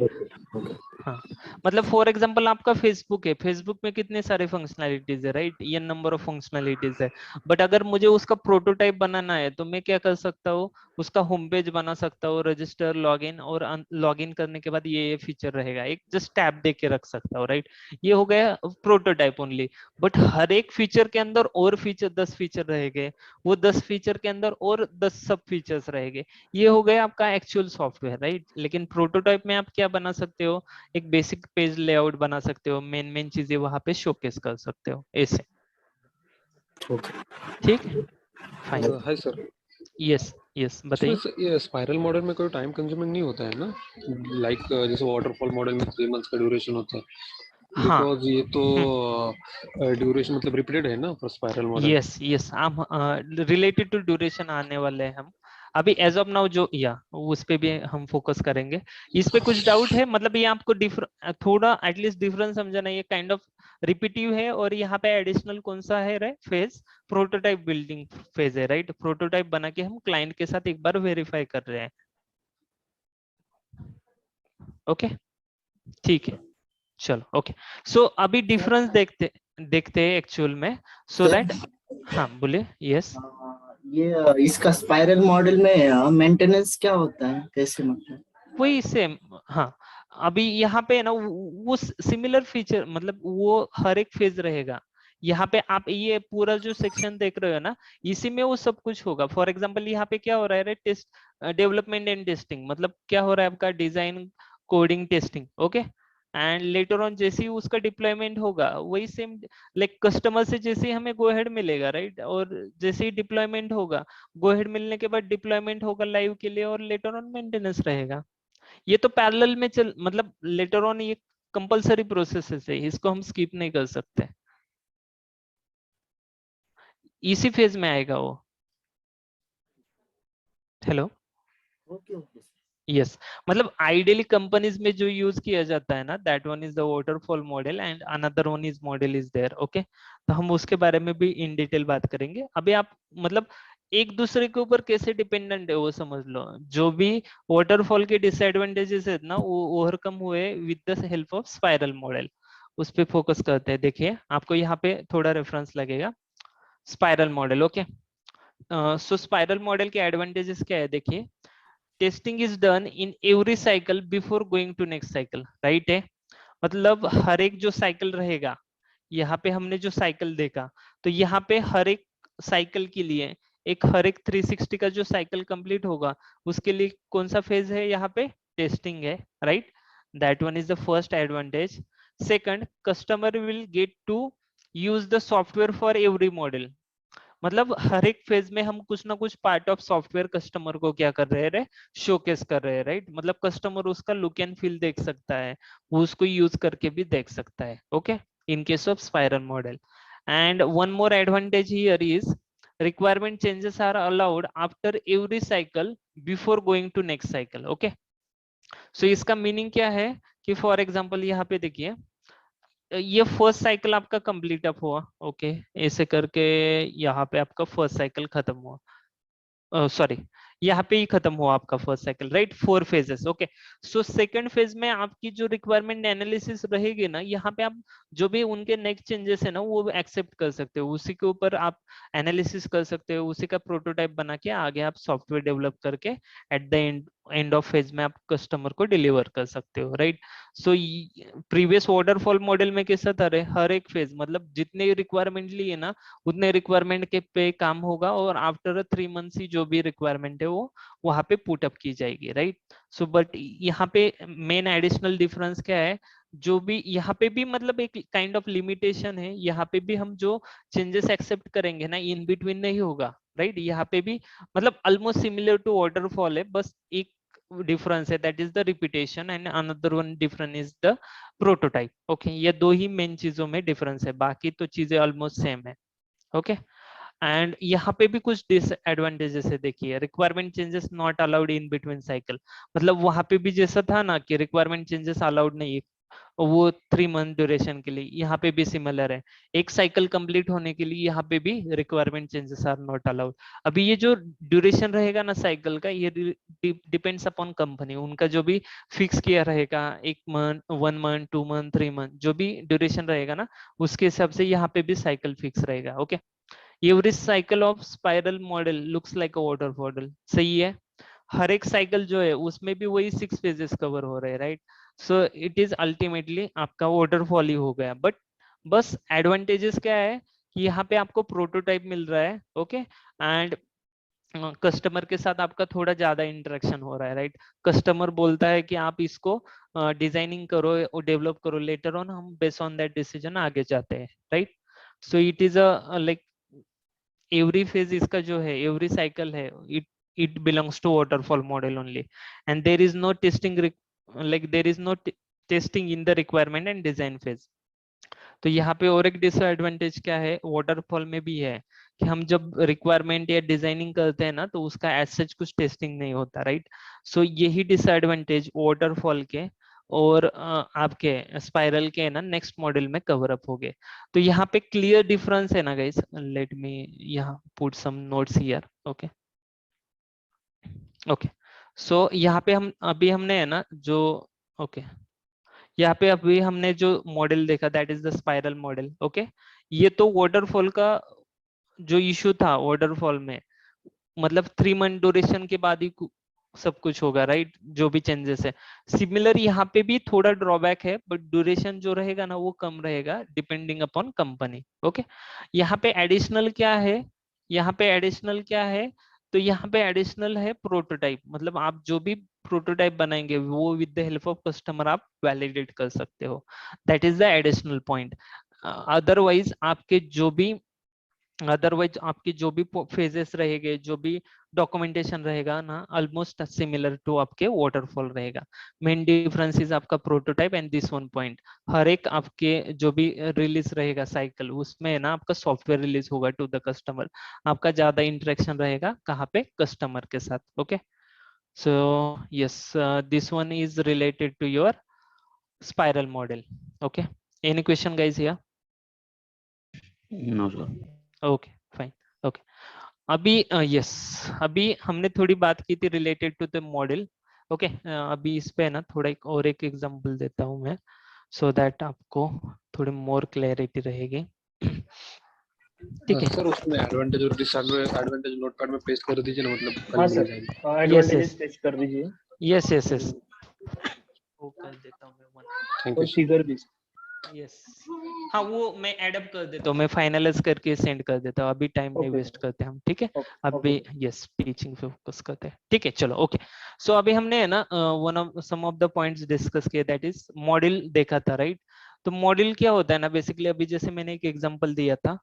हाँ, मतलब फॉर एग्जांपल आपका फेसबुक है, फेसबुक में कितने सारे फंक्शनैलिटीज है, राइट, ये नंबर ऑफ फंक्शनैलिटीज है। बट अगर मुझे उसका प्रोटोटाइप बनाना है तो मैं क्या कर सकता हूँ, उसका होम पेज बना सकता हूँ, रजिस्टर, लॉगिन, और लॉगिन करने के बाद ये फीचर रहेगा, एक जस्ट टैब दे के रख सकता हूँ, राइट। ये हो गया प्रोटोटाइप ओनली। बट हर एक फीचर के अंदर और फीचर, 10 फीचर रहेंगे, वो 10 फीचर के अंदर और 10 सब फीचर्स रहेंगे। ये हो गया आपका एक्चुअल सॉफ्टवेयर, राइट। लेकिन प्रोटोटाइप में आप क्या बना सकते हो, एक बेसिक पेज लेआउट बना सकते हो, मेन मेन चीजें वहां पे शोकेस कर सकते हो ऐसे। ओके। ठीक है, fine. Hi sir, yes yes, इसमें बताइए। ये स्पाइरल मॉडल में कोई टाइम कंज्यूमिंग नहीं होता है ना? लाइक जैसे वाटरफॉल मॉडल में 3 मंथ्स का ड्यूरेशन होता है, हाँ, बिकॉज ये तो ड्यूरेशन मतलब रिपीटेड है ना for spiral model. Yes yes, हम रिलेटेड टू ड्यूरेशन आने वाले हैं हम अभी, एज ऑफ नाउ जो, या उस पे भी हम फोकस करेंगे। इस पे कुछ डाउट है, मतलब ये आपको थोड़ा एटलीस्ट डिफरेंस समझना, ये काइंड ऑफ रिपीटिव है, और यहाँ पे एडिशनल कौन सा है, right, phase, prototype building phase है, राइट। प्रोटोटाइप बना के हम क्लाइंट के साथ एक बार वेरीफाई कर रहे हैं। ओके, ठीक है, चलो, ओके। सो अभी डिफरेंस देखते देखते हैं एक्चुअल में, सो दैट, हाँ बोलिए, यस। ये इसका स्पाइरल मॉडल में मेंटेनेंस क्या होता है, कैसे मतलब? वही सेम, हाँ। अभी यहाँ पे ना वो सिमिलर फीचर, मतलब वो हर एक फेज रहेगा। यहाँ पे आप ये पूरा जो सेक्शन देख रहे हो ना, इसी में वो सब कुछ होगा। फॉर एग्जांपल यहाँ पे क्या हो रहा है, टेस्ट, डेवलपमेंट एंड टेस्टिंग, मतलब क्या हो रहा है आपका, design, coding, testing, okay. And later on जैसे ही उसका डिप्लॉयमेंट होगा, वही सेम, लाइक कस्टमर से जैसे ही हमें गो हेड मिलेगा, राइट, और जैसे ही डिप्लॉयमेंट होगा, गो हेड मिलने के बाद डिप्लॉयमेंट होगा लाइव के लिए, और लेटर ऑन मेंटेनेंस रहेगा। ये तो पैरेलल में चल, मतलब लेटर ऑन ये कंपलसरी प्रोसेस है, इसको हम स्किप नहीं कर सकते, इसी फेज में आएगा वो। Hello, okay okay. यस, मतलब आइडियली कंपनीज में जो यूज किया जाता है ना, that one is the waterfall model, and another one is model is there, okay. तो हम उसके बारे में भी इन डिटेल बात करेंगे। अभी आप मतलब एक दूसरे के ऊपर कैसे डिपेंडेंट है वो समझ लो। जो भी वाटरफॉल के डिसएडवांटेजेस है ना, वो ओवरकम हुए with the help of spiral model, उस पे फोकस करते हैं। देखिए आपको यहाँ पे थोड़ा रेफरेंस लगेगा, spiral model, okay. So spiral model के एडवांटेजेस क्या है, देखिए, testing is done in every cycle before going to next cycle, right है। मतलब हर एक जो साइकिल रहेगा, यहाँ पे हमने जो साइकिल देखा, तो यहाँ पे हर एक साइकिल के लिए, एक हर एक 360 का जो साइकिल कंप्लीट होगा, उसके लिए कौन सा फेज है, यहाँ पे टेस्टिंग है, right. That one is the first advantage. Second, customer will get to use the software for every model, मतलब हर एक फेज में हम कुछ ना कुछ पार्ट ऑफ सॉफ्टवेयर कस्टमर को क्या कर रहे हैं, शोकेस कर रहे हैं, राइट। मतलब कस्टमर उसका लुक एंड फील देख सकता है, वो उसको यूज करके भी देख सकता है, okay, in case of spiral model. And one more advantage here is requirement changes are allowed after every cycle before going to next cycle, okay। सो इसका मीनिंग क्या है कि फॉर एग्जांपल यहाँ पे देखिए, ये फर्स्ट साइकिल आपका कंप्लीट अप हुआ, ओके, ऐसे करके यहाँ पे आपका फर्स्ट साइकिल खत्म हुआ, सॉरी, यहाँ पे ही खत्म हुआ आपका first cycle, right, 4 phases, okay. So second phase में आपकी जो रिक्वायरमेंट एनालिसिस रहेगी ना, यहाँ पे आप जो भी उनके नेक्स्ट चेंजेस है ना, वो एक्सेप्ट कर सकते हो, उसी के ऊपर आप एनालिसिस कर सकते हो, उसी का प्रोटोटाइप बना के आगे आप सॉफ्टवेयर डेवलप करके eight the end of phase में आप कस्टमर को डिलीवर कर सकते हो, right. So previous waterfall model में कैसा था, हर एक फेज, मतलब जितने रिक्वायरमेंट लिए ना, उतने रिक्वायरमेंट के पे काम होगा, और आफ्टर 3 मंथ्स ही जो भी रिक्वायरमेंट है वो वहां पे पुट अप की जाएगी, राइट। सो बट यहाँ पे मेन एडिशनल डिफरेंस क्या है, जो भी यहाँ पे भी मतलब एक काइंड ऑफ लिमिटेशन है, यहाँ पे भी हम जो चेंजेस एक्सेप्ट करेंगे ना, इन बिटवीन नहीं होगा, राइट। यहाँ पे भी मतलब ऑलमोस्ट सिमिलर टू वाटरफॉल है, बस एक डिफरेंस है, that is the repetition, and another one difference is the prototype, okay. ये दो ही मेन चीजों में डिफरेंस है, बाकी तो चीजें ऑलमोस्ट सेम है, ओके। एंड यहाँ पे भी कुछ डिसएडवांटेजेस है, देखिए, requirement changes not allowed in between cycle, मतलब वहां पे भी जैसा था ना कि रिक्वायरमेंट चेंजेस अलाउड नहीं है, वो 3 मंथ ड्यूरेशन के लिए। यहाँ पे भी सिमिलर है, एक साइकिल कंप्लीट होने के लिए यहाँ पे भी requirement changes are not allowed. अभी ये जो ड्यूरेशन रहेगा ना साइकिल का, ये डिपेंड्स अपॉन कंपनी, उनका जो भी फिक्स किया रहेगा, 1 मंथ, 1 मंथ, 2 मंथ, 3 मंथ, जो भी ड्यूरेशन रहेगा ना, उसके हिसाब से यहाँ पे भी साइकिल फिक्स रहेगा। Okay, every cycle of spiral model looks like a waterfall, सही है। हर एक साइकिल जो है उसमें भी वही 6 फेजेस कवर हो रहे हैं, right. So it is ultimately आपका वाटरफॉल ही हो गया। बट बस एडवांटेजेस क्या है कि यहाँ पे आपको प्रोटोटाइप मिल रहा है, ओके, एंड कस्टमर के साथ आपका थोड़ा ज्यादा इंटरेक्शन हो रहा है, राइट। कस्टमर बोलता है कि आप इसको डिजाइनिंग करो और डेवलप करो, लेटर ऑन हम बेस्ड ऑन दैट डिसीजन आगे जाते हैं, right. So it is a like every phase इसका जो है, एवरी साइकिल है, it belongs to waterfall model only, and there is no testing there is no testing in the requirement and design phase. तो यहाँ पे और एक disadvantage क्या है वाटरफॉल में भी है कि हम जब रिक्वायरमेंट या डिजाइनिंग करते हैं ना, तो उसका एज सच कुछ टेस्टिंग नहीं होता, राइट। सो यही डिसएडवांटेज वाटरफॉल के और आपके स्पाइरल के ना नेक्स्ट मॉडल में कवर अप हो गए। तो यहाँ पे क्लियर डिफरेंस है ना गाइस, लेट मी यहाँ put some notes here. Okay okay, so यहाँ पे हम अभी हमने है ना जो, ओके, यहाँ पे अभी हमने जो मॉडल देखा that is the spiral model. Okay, ये तो वाटरफॉल का जो इशू था वाटरफॉल में, मतलब 3 मंथ ड्यूरेशन के बाद ही सब कुछ होगा, राइट, जो भी चेंजेस है। सिमिलर यहाँ पे भी थोड़ा ड्रॉबैक है, बट ड्यूरेशन जो रहेगा ना वो कम रहेगा डिपेंडिंग अपॉन कंपनी। ओके, यहाँ पे एडिशनल क्या है, यहाँ पे एडिशनल क्या है, तो यहाँ पे एडिशनल है प्रोटोटाइप, मतलब आप जो भी प्रोटोटाइप बनाएंगे वो with the help of customer आप वैलिडेट कर सकते हो, that is the additional point. Otherwise आपके जो भी अदरवाइज आपकी जो भी फेजेस रहेंगे, जो भी डॉक्यूमेंटेशन रहेगा ना, ऑलमोस्ट सिमिलर टू आपके वाटरफॉल रहेगा। मेन डिफरेंस इज आपका prototype and this one point, हर एक आपके जो भी रिलीज रहेगा साइकिल, उसमें ना आपका सॉफ्टवेयर रिलीज होगा टू द कस्टमर, आपका ज्यादा इंटरेक्शन रहेगा कहाँ पे, कस्टमर के साथ। Okay, so yes, this one is related to your spiral model. Okay, any question guys here? No, sir. Okay, fine. Okay, अभी यस अभी हमने थोड़ी बात की थी related to the model. Okay, अभी इस पे ना थोड़ा एक एग्जांपल देता हूँ मैं, सो दैट आपको थोड़ी मोर क्लैरिटी रहेगी। ठीक है सर, उसमें एडवांटेज और डिसएडवांटेज नोटपैड में पेस्ट कर दीजिए ना, मतलब कल हाँ मिल सर, जाएगी। एडवांटेजेस पेश कर दीजिए यस यस यस, वो कर देता हूँ मैं one। थैंक और यू। फिगर भी। यस, हाँ वो मैं एड अप कर देता हूँ, मैं फाइनलाइज करके सेंड कर देता हूँ, अभी टाइम नहीं ओके वेस्ट करते हम। ठीक है, ओके अभी यस टीचिंग पे फोकस करते हैं। ठीक है, चलो ओके। सो अभी हमने है ना one of some of the points discuss किए, दैट इज मॉडल देखा था, राइट। तो मॉडल क्या होता है ना, बेसिकली अभी जैसे मैंने एक एग्जांपल दिया था,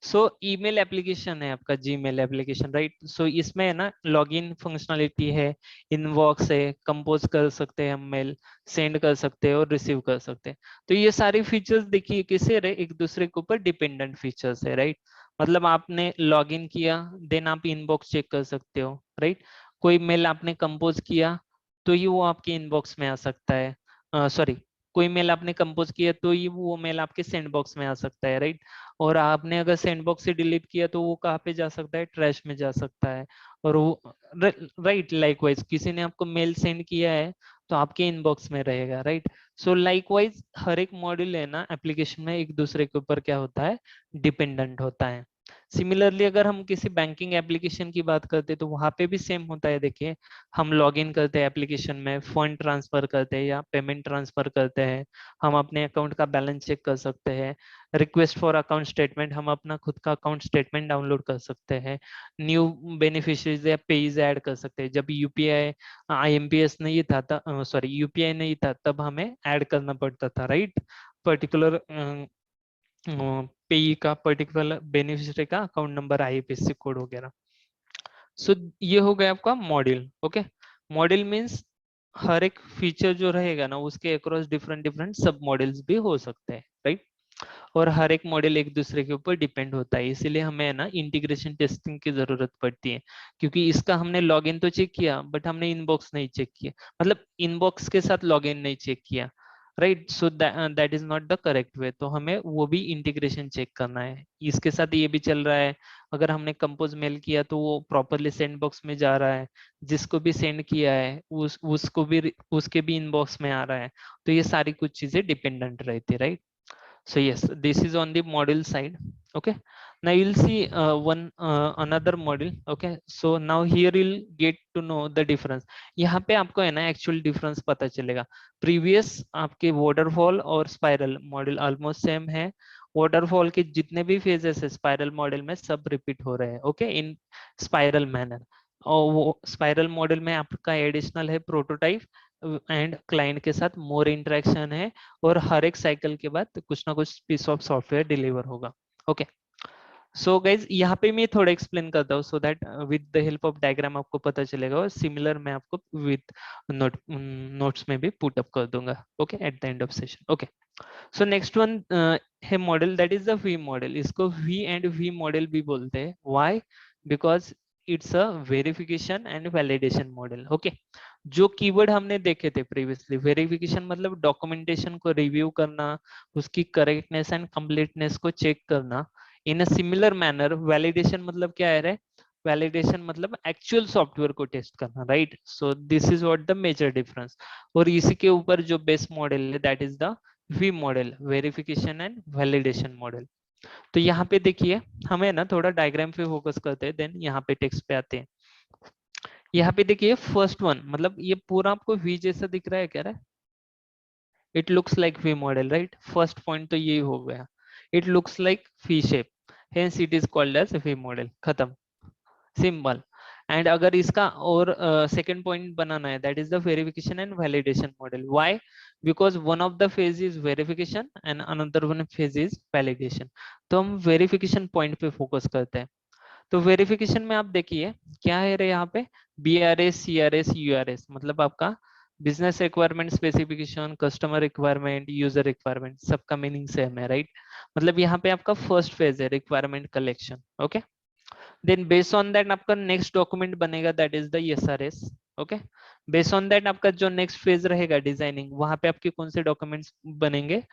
सो ईमेल एप्लीकेशन है आपका, जीमेल एप्लीकेशन, राइट। सो इसमें है ना लॉगिन फंक्शनलिटी है, इनबॉक्स है, कंपोज कर सकते हैं हम मेल, सेंड कर सकते हैं और रिसीव कर सकते हैं। तो ये सारी फीचर्स देखिए किसे रहे, एक दूसरे के ऊपर डिपेंडेंट फीचर्स है, राइट। मतलब आपने लॉगिन किया, देन आप इनबॉक्स चेक कर सकते हो, राइट। कोई मेल आपने कंपोज किया तो ये वो आपके इनबॉक्स में आ सकता है, सॉरी, कोई मेल आपने कंपोज किया तो ये वो मेल आपके सेंड बॉक्स में आ सकता है, राइट। और आपने अगर सेंड बॉक्स से डिलीट किया तो वो कहाँ पे जा सकता है, ट्रैश में जा सकता है। और वो राइट, लाइकवाइज किसी ने आपको मेल सेंड किया है तो आपके इनबॉक्स में रहेगा, राइट। सो लाइकवाइज हर एक मॉड्यूल है ना एप्लीकेशन में एक दूसरे के ऊपर क्या होता है, डिपेंडेंट होता है। सिमिलरली अगर हम किसी बैंकिंग एप्लीकेशन की बात करते हैं तो वहां पे भी सेम होता है। देखिए, हम लॉग इन करते हैं एप्लीकेशन में, फंड ट्रांसफर करते हैं या पेमेंट ट्रांसफर करते हैं, हम अपने अकाउंट का बैलेंस चेक कर सकते हैं, रिक्वेस्ट फॉर अकाउंट स्टेटमेंट, हम अपना खुद का अकाउंट स्टेटमेंट डाउनलोड कर सकते हैं, न्यू बेनिफिशियरीज या पेज ऐड कर सकते हैं। जब यूपीआई आईएमपीएस नहीं था, सॉरी यूपीआई नहीं था, तब हमें ऐड करना पड़ता था, राइट, पर्टिकुलर पेई का, पर्टिकुलर बेनिफिशियरी का अकाउंट नंबर, आईएफएससी कोड वगैरह। सो ये हो गया आपका मॉड्यूल। ओके, मॉड्यूल मींस हर एक फीचर जो रहेगा ना उसके अक्रॉस डिफरेंट डिफरेंट सब मॉडल्स भी हो सकते हैं, राइट। और हर एक मॉडल एक दूसरे के ऊपर डिपेंड होता है, इसीलिए हमें ना इंटीग्रेशन टेस्टिंग की जरूरत पड़ती है। क्योंकि इसका हमने लॉगिन तो चेक किया बट हमने इनबॉक्स नहीं चेक किया, मतलब इनबॉक्स के साथ लॉगिन नहीं चेक किया, right. So that is not the correct way. तो हमें वो भी इंटीग्रेशन चेक करना है, इसके साथ ये भी चल रहा है। अगर हमने कंपोज मेल किया तो वो प्रॉपरली सेंड बॉक्स में जा रहा है, जिसको भी सेंड किया है उसको भी उसके भी इनबॉक्स में आ रहा है। तो ये सारी कुछ चीजें डिपेंडेंट रहती है, right. So yes, this is on the model side. Okay, now you'll see another model. Okay, so now here you'll get to know the difference. यहाँ पे आपको है ना एक्चुअल डिफरेंस पता चलेगा। प्रीवियस आपके वाटरफॉल और स्पाइरल मॉडल ऑलमोस्ट सेम है। वाटरफॉल के जितने भी फेजेस है स्पाइरल मॉडल में सब रिपीट हो रहे हैं, ओके, इन स्पाइरल मैनर। और वो स्पाइरल मॉडल में आपका एडिशनल है प्रोटोटाइप एंड क्लाइंट के साथ मोर इंटरेक्शन है, और हर एक साइकिल के बाद कुछ ना कुछ पीस ऑफ सॉफ्टवेयर डिलीवर होगा। ओके, सो गाइज यहाँ पे मैं थोड़ा एक्सप्लेन करता हूँ so that with the help of diagram आपको पता चलेगा, और सिमिलर मैं आपको विद नोट्स में भी पुट अप कर दूंगा, okay, at the end of session. Okay, so next one है model, that is the V model. इसको वी एंड वी मॉडल भी बोलते हैं। Why? Because it's a verification and validation model. Okay, जो keyword हमने देखे थे प्रीवियसली, वेरिफिकेशन मतलब डॉक्यूमेंटेशन को रिव्यू करना, उसकी करेक्टनेस एंड कंप्लीटनेस को चेक करना। In a similar manner validation मतलब क्या है रे? वैलिडेशन मतलब एक्चुअल सॉफ्टवेयर को टेस्ट करना, right. So this is what the major difference. और इसी के ऊपर जो बेस मॉडल है that is the V model, verification and validation model. तो यहाँ पे देखिए, हमें ना थोड़ा डायग्राम पे फोकस करते हैं, देन यहाँ पे टेक्स्ट पे आते हैं। यहाँ पे देखिए फर्स्ट वन, मतलब ये पूरा आपको वी जैसा दिख रहा है क्या रहा है? It looks like V model, right. First point तो ये हो गया, it looks like V shape, hence it is called as V model, खत्म, सिंपल। एंड अगर इसका और सेकंड पॉइंट बनाना है, that is the verification and validation model. Why? Because one of the phase is verification and another one phase is validation. तो हम verification point पे focus करते हैं। तो वेरिफिकेशन में आप देखिए क्या है रे यहाँ पे, BRS, CRS, URS, मतलब आपका business requirement specification, customer requirement, user requirement, सबका मीनिंग सेम है, राइट। मतलब यहाँ पे आपका फर्स्ट फेज है requirement collection. Okay, then based on that आपका नेक्स्ट डॉक्यूमेंट बनेगा, that is the SRS। Okay, based on that आपका जो नेक्स्ट फेज रहेगा डिजाइनिंग, वहां पे आपके कौन से डॉक्यूमेंट्स बनेंगे,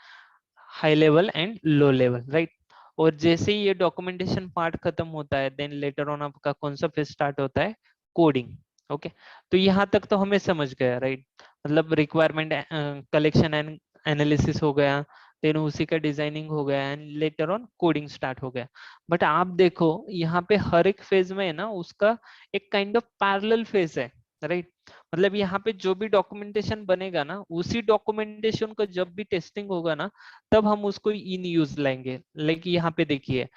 high level and low level, right. और जैसे ही ये डॉक्यूमेंटेशन पार्ट खत्म होता है, देन लेटर ऑन आपका कौन सा फेज स्टार्ट होता है, कोडिंग। ओके, तो यहाँ तक तो हमें समझ गया, राइट। मतलब रिक्वायरमेंट कलेक्शन एंड एनालिसिस हो गया, देन उसी का डिजाइनिंग हो गया, and later on coding start हो गया। बट आप देखो यहाँ पे हर एक फेज में है ना उसका एक काइंड ऑफ पैरेलल फेज है, राइट। मतलब यहाँ पे जो भी डॉक्यूमेंटेशन बनेगा ना, उसी डॉक्यूमेंटेशन का जब भी टेस्टिंग होगा ना, तब हम उसको इन यूज लाएंगे। लाइक यहाँ पे देखिए,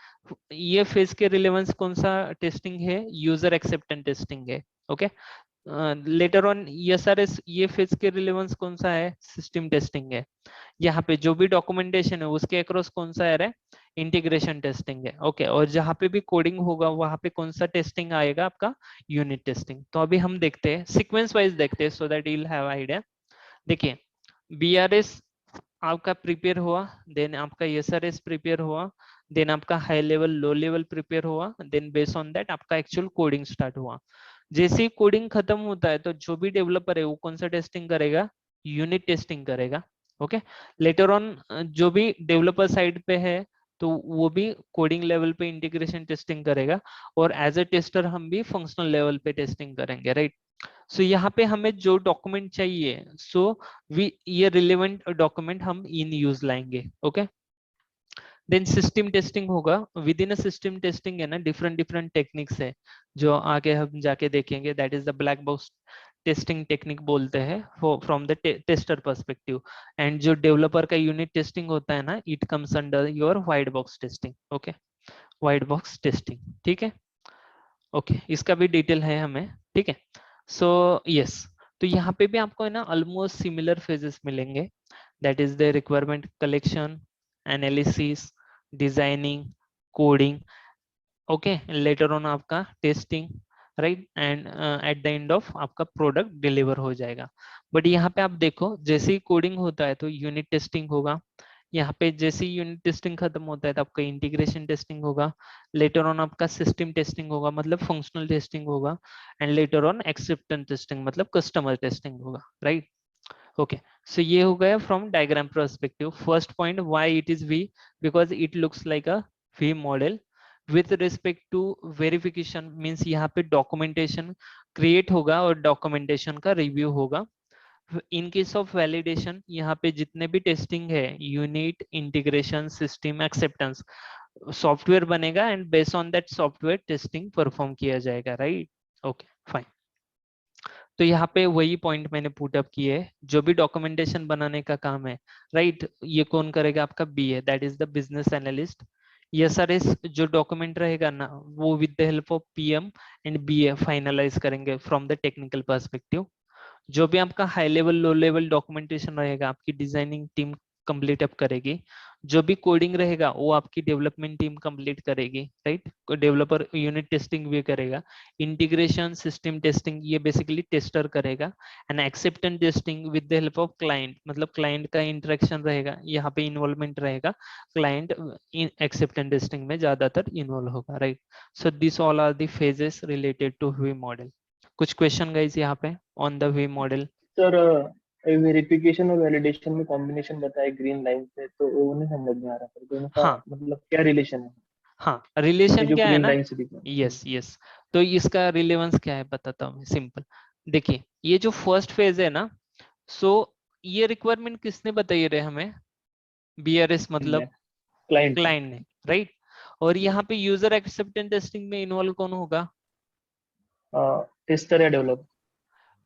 ये फेज के रिलेवेंस कौन सा टेस्टिंग है, यूजर एक्सेप्टेंस टेस्टिंग है। ओके, लेटर ऑन SRS, ये फेज के रिलेवेंस कौन सा है, सिस्टम टेस्टिंग है। यहाँ पे जो भी डॉक्यूमेंटेशन है उसके अक्रॉस कौन सा है, इंटीग्रेशन टेस्टिंग है। ओके, और जहाँ पे भी कोडिंग होगा वहां पे कौन सा टेस्टिंग आएगा, आपका यूनिट टेस्टिंग। तो अभी हम देखते हैं सीक्वेंस वाइज देखते हैं, so that you will have idea. देखिए, BRS आपका प्रिपेयर हुआ, देन आपका SRS प्रिपेयर हुआ, देन आपका high level low level prepare हुआ, देन बेस्ड ऑन दैट आपका एक्चुअल कोडिंग स्टार्ट हुआ। जैसे ही कोडिंग खत्म होता है तो जो भी डेवलपर है वो कौन सा टेस्टिंग करेगा, यूनिट टेस्टिंग करेगा। ओके, लेटर ऑन जो भी डेवलपर साइड पे है तो वो भी कोडिंग लेवल पे इंटीग्रेशन टेस्टिंग करेगा, और एज अ टेस्टर हम भी फंक्शनल लेवल पे टेस्टिंग करेंगे, राइट। सो यहाँ पे हमें जो डॉक्यूमेंट चाहिए, सो वी ये रिलेवेंट डॉक्यूमेंट हम इन यूज लाएंगे। ओके, देन सिस्टम टेस्टिंग होगा। With in a system testing है ना डिफरेंट डिफरेंट टेक्निक्स है जो आगे हम जाके देखेंगे, that is the black box testing technique बोलते हैं from the tester perspective. And जो डेवलपर का यूनिट टेस्टिंग होता है ना, it comes under your white box testing. Okay, white box testing, ठीक है। ओके, इसका भी डिटेल है हमें, ठीक है। सो यस, तो यहाँ पे भी आपको है ना ऑलमोस्ट सिमिलर फेजेस मिलेंगे, that is the requirement collection, analysis, designing, coding. Okay, later on आपका testing, right, and at the end of आपका प्रोडक्ट डिलीवर हो जाएगा। बट यहाँ पे आप देखो, जैसे ही कोडिंग होता है तो यूनिट टेस्टिंग होगा, यहाँ पे जैसे ही यूनिट टेस्टिंग खत्म होता है तो आपका इंटीग्रेशन टेस्टिंग होगा, लेटर ऑन आपका सिस्टम टेस्टिंग होगा मतलब फंक्शनल टेस्टिंग होगा, and later on acceptance testing मतलब कस्टमर टेस्टिंग होगा, राइट। ओके सो ये हो गया from diagram perspective. First point, why it is V, because it looks like a V model. With respect to verification means यहाँ पे documentation create होगा और documentation का रिव्यू होगा. इन केस ऑफ वैलिडेशन यहाँ पे जितने भी टेस्टिंग है, unit, integration, system, acceptance, software बनेगा and based on that software testing perform किया जाएगा. Right, okay fine. तो यहाँ पे वही पॉइंट मैंने पुट अप किए है. जो भी डॉक्यूमेंटेशन बनाने का काम है, राइट, ये कौन करेगा? आपका BA, that is the business analyst. SRS जो डॉक्यूमेंट रहेगा ना, वो with the help of PM and BA finalize करेंगे फ्रॉम द टेक्निकल पर्सपेक्टिव. जो भी आपका high level, low level documentation रहेगा, आपकी डिजाइनिंग टीम कंप्लीट अप करेगी. जो भी कोडिंग रहेगा वो आपकी डेवलपमेंट टीम कंप्लीट करेगी. राइट, डेवलपर यूनिट टेस्टिंग भी करेगा. इंटीग्रेशन, सिस्टम टेस्टिंग ये बेसिकली टेस्टर करेगा. And acceptance testing with the help of client, मतलब क्लाइंट का इंटरेक्शन रहेगा, यहाँ पे इन्वॉल्वमेंट रहेगा. क्लाइंट एक्सेप्टेंस टेस्टिंग में ज्यादातर इन्वॉल्व होगा. Right, so this all are the phases related to V model. कुछ क्वेश्चन गाइस यहाँ पे on the V model? Sir verification और वैलिडेशन में कॉम्बिनेशन बताया ग्रीन लाइन से, तो वो नहीं समझ में आ रहा सर, दोनों का हाँ मतलब क्या रिलेशन है? हाँ, ये रिलेशन जो क्या है ग्रीन ना, लाइन से दिखा. Yes yes. तो इसका रिलेवेंस क्या है बताता हूँ मैं, सिंपल. देखिए ये जो फर्स्ट फेज है ना, सो ये रिक्वायरमेंट किसने बताई रहे हमें? बीआरएस मतलब क्लाइंट. क्लाइंट ने, राइट. और यहाँ पे यूजर एक्सेप्टेंस टेस्टिंग में इन्वॉल्व कौन होगा? टेस्टर या डेवलपर?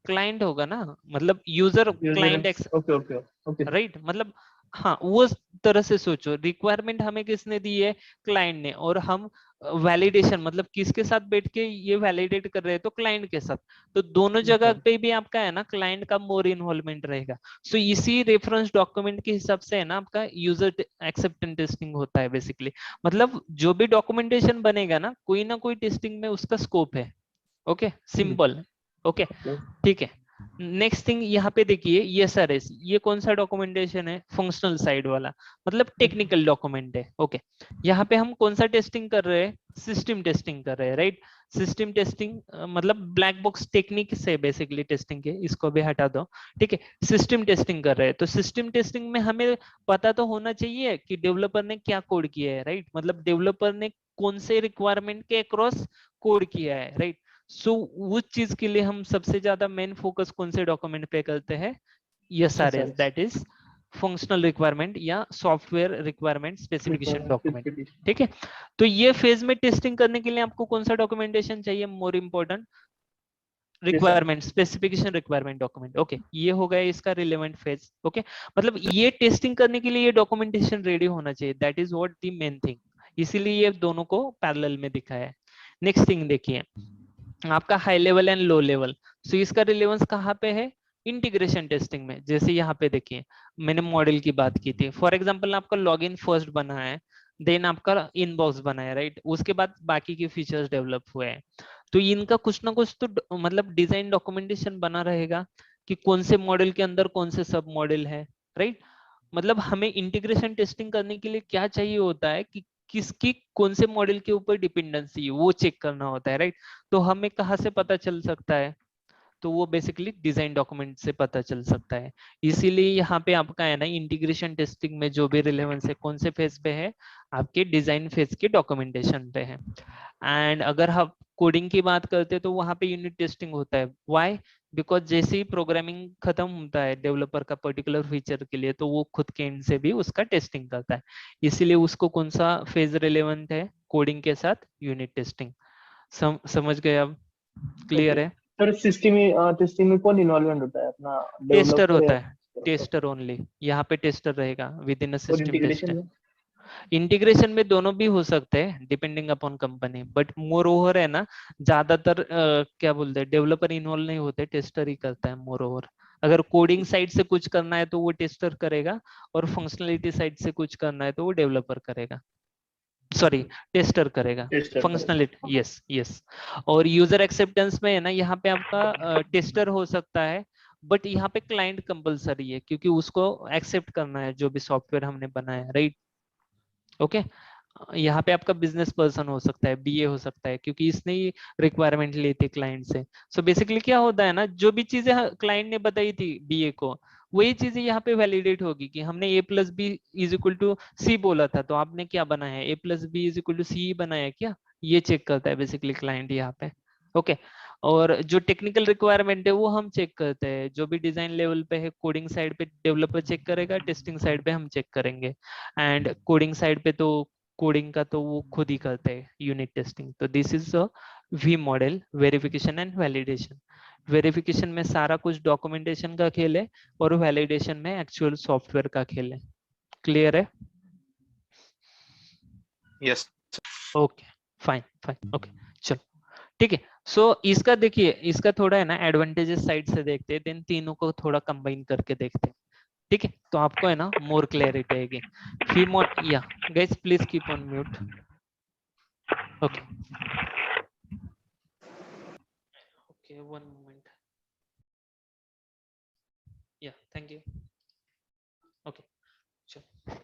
क्लाइंट होगा ना, मतलब user user. Client, okay okay okay. Right, मतलब हाँ वो तरह से सोचो. रिक्वायरमेंट हमें किसने दी है? क्लाइंट ने. और हम वैलिडेशन मतलब किसके साथ बैठ के ये वैलिडेट कर रहे हैं? तो क्लाइंट के साथ. तो दोनों जगह पे भी आपका है ना, क्लाइंट का मोर इन्वॉल्वमेंट रहेगा. सो इसी रेफरेंस डॉक्यूमेंट के हिसाब से है ना आपका यूजर एक्सेप्टेंस टेस्टिंग होता है बेसिकली. मतलब जो भी डॉक्यूमेंटेशन बनेगा ना, कोई ना कोई टेस्टिंग में उसका स्कोप है. Okay, simple. ओके, ठीक है. नेक्स्ट थिंग यहाँ पे देखिए, ये एसआरएस, ये कौन सा डॉक्यूमेंटेशन है? फंक्शनल साइड वाला, मतलब टेक्निकल डॉक्यूमेंट है. ओके, यहाँ पे हम कौन सा टेस्टिंग कर रहे हैं? सिस्टम टेस्टिंग कर रहे हैं. राइट, सिस्टम टेस्टिंग मतलब ब्लैक बॉक्स टेक्निक से बेसिकली टेस्टिंग है, इसको भी हटा दो. ठीक है, सिस्टम टेस्टिंग कर रहे हैं. तो सिस्टम टेस्टिंग में हमें पता तो होना चाहिए कि डेवलपर ने क्या कोड किया है. राइट, मतलब डेवलपर ने कौन से रिक्वायरमेंट के अक्रॉस कोड किया है. राइट, सो उस चीज के लिए हम सबसे ज्यादा मेन फोकस कौन से डॉक्यूमेंट पे करते हैं? SRS, that is functional requirement या सॉफ्टवेयर रिक्वायरमेंट स्पेसिफिकेशन डॉक्यूमेंट. ठीक है, तो ये फेज में टेस्टिंग करने के लिए आपको कौन सा डॉक्यूमेंटेशन चाहिए? More important, requirement specification requirement document. Okay, ये हो गया इसका रिलेवेंट फेज. ओके, मतलब ये टेस्टिंग करने के लिए ये डॉक्यूमेंटेशन रेडी होना चाहिए. That is what the main thing. इसीलिए ये दोनों को पैरेलल में दिखाया है. नेक्स्ट थिंग देखिए, आपका high level and low level. So इसका रिलेवेंस कहाँ पे है? इंटीग्रेशन टेस्टिंग में. जैसे यहाँ पे देखिए, मैंने मॉडल की बात की थी. फॉर एग्जांपल आपका लॉगिन फर्स्ट बना है, देन आपका इनबॉक्स बना है. राइट, उसके बाद बाकी के फीचर्स डेवलप हुए हैं. तो इनका कुछ ना कुछ तो मतलब डिजाइन डॉक्यूमेंटेशन बना रहेगा कि कौन से मॉडल के अंदर कौन से सब मॉडल है. राइट, मतलब हमें इंटीग्रेशन टेस्टिंग करने के लिए क्या चाहिए होता है कि किसकी कौन से मॉडल के ऊपर डिपेंडेंसी है वो चेक करना होता है. राइट, तो हमें कहाँ से पता चल सकता है? तो वो बेसिकली डिजाइन डॉक्यूमेंट से पता चल सकता है. इसीलिए यहाँ पे आपका है ना, इंटीग्रेशन टेस्टिंग में जो भी रिलेवेंस है कौन से फेज पे है? आपके डिजाइन फेज के डॉक्यूमेंटेशन पे है. एंड अगर हम कोडिंग की बात करते हैं तो वहां पे यूनिट टेस्टिंग होता है. व्हाई? बिकॉज जैसे ही प्रोग्रामिंग खत्म होता है डेवलपर का पर्टिकुलर फीचर के लिए, तो वो खुद के एंड से भी उसका टेस्टिंग करता है. इसीलिए उसको कौन सा फेज रिलेवेंट है? कोडिंग के साथ यूनिट टेस्टिंग. समझ गए अब? क्लियर है? सर सिस्टम में कौन इन्वॉल्वमेंट होता है? अपना टेस्टर डेवलपर होता या है, टेस्टर ओनली. यहाँ पे टेस्टर रहेगा विद इन अ और सिस्टम इंटीग्रेशन टेस्टर. में? इंटीग्रेशन में दोनों भी हो सकते हैं depending upon company, but more over है ना, ज्यादातर क्या बोलते हैं, डेवलपर इन्वॉल्व नहीं होते, टेस्टर ही करता है मोर ओवर. अगर कोडिंग साइड से कुछ करना है तो वो टेस्टर करेगा, और फंक्शनलिटी साइड से कुछ करना है तो वो डेवलपर करेगा, सॉरी टेस्टर करेगा. Tester functionality, yes yes. और यूजर एक्सेप्टेंस में है ना, यहाँ पे आपका टेस्टर हो सकता है, बट यहाँ पे क्लाइंट कंपलसरी है क्योंकि उसको एक्सेप्ट करना है जो भी सॉफ्टवेयर हमने बनाया. Right, okay. यहाँ पे आपका बिजनेस पर्सन हो सकता है, बीए हो सकता है, क्योंकि इसने ही रिक्वायरमेंट ली थी क्लाइंट से. सो बेसिकली क्या होता है ना, जो भी चीजें क्लाइंट ने बताई थी बीए को, वही चीजें यहाँ पे वैलिडेट होगी कि हमने a plus B is equal to C बोला था, तो आपने क्या बनाया है, a plus B is equal to C बनाया क्या, ये चेक करता है बेसिकली क्लाइंट यहाँ पे। ओके और जो टेक्निकल रिक्वायरमेंट है वो हम चेक करते हैं, जो भी डिजाइन लेवल पे है कोडिंग साइड पे डेवलपर चेक करेगा, टेस्टिंग साइड पे हम चेक करेंगे। एंड कोडिंग साइड पे तो कोडिंग का तो वो खुद ही करते हैं यूनिट टेस्टिंग। तो this is a V model, verification and validation. Verification में सारा कुछ डॉक्यूमेंटेशन का खेल है और वैलिडेशन में एक्चुअल सॉफ्टवेयर का खेल है। क्लियर है? Yes. Okay fine fine okay चलो ठीक है। सो इसका देखिए, इसका थोड़ा है ना एडवांटेजेस साइड से देखते हैं, देन तीनों को थोड़ा कंबाइन करके देखते हैं। ठीक है, तो आपको है ना मोर क्लैरिटी आएगी। फीमोड या guys please keep on mute. Okay okay one moment. या थैंक यू। ओके चलो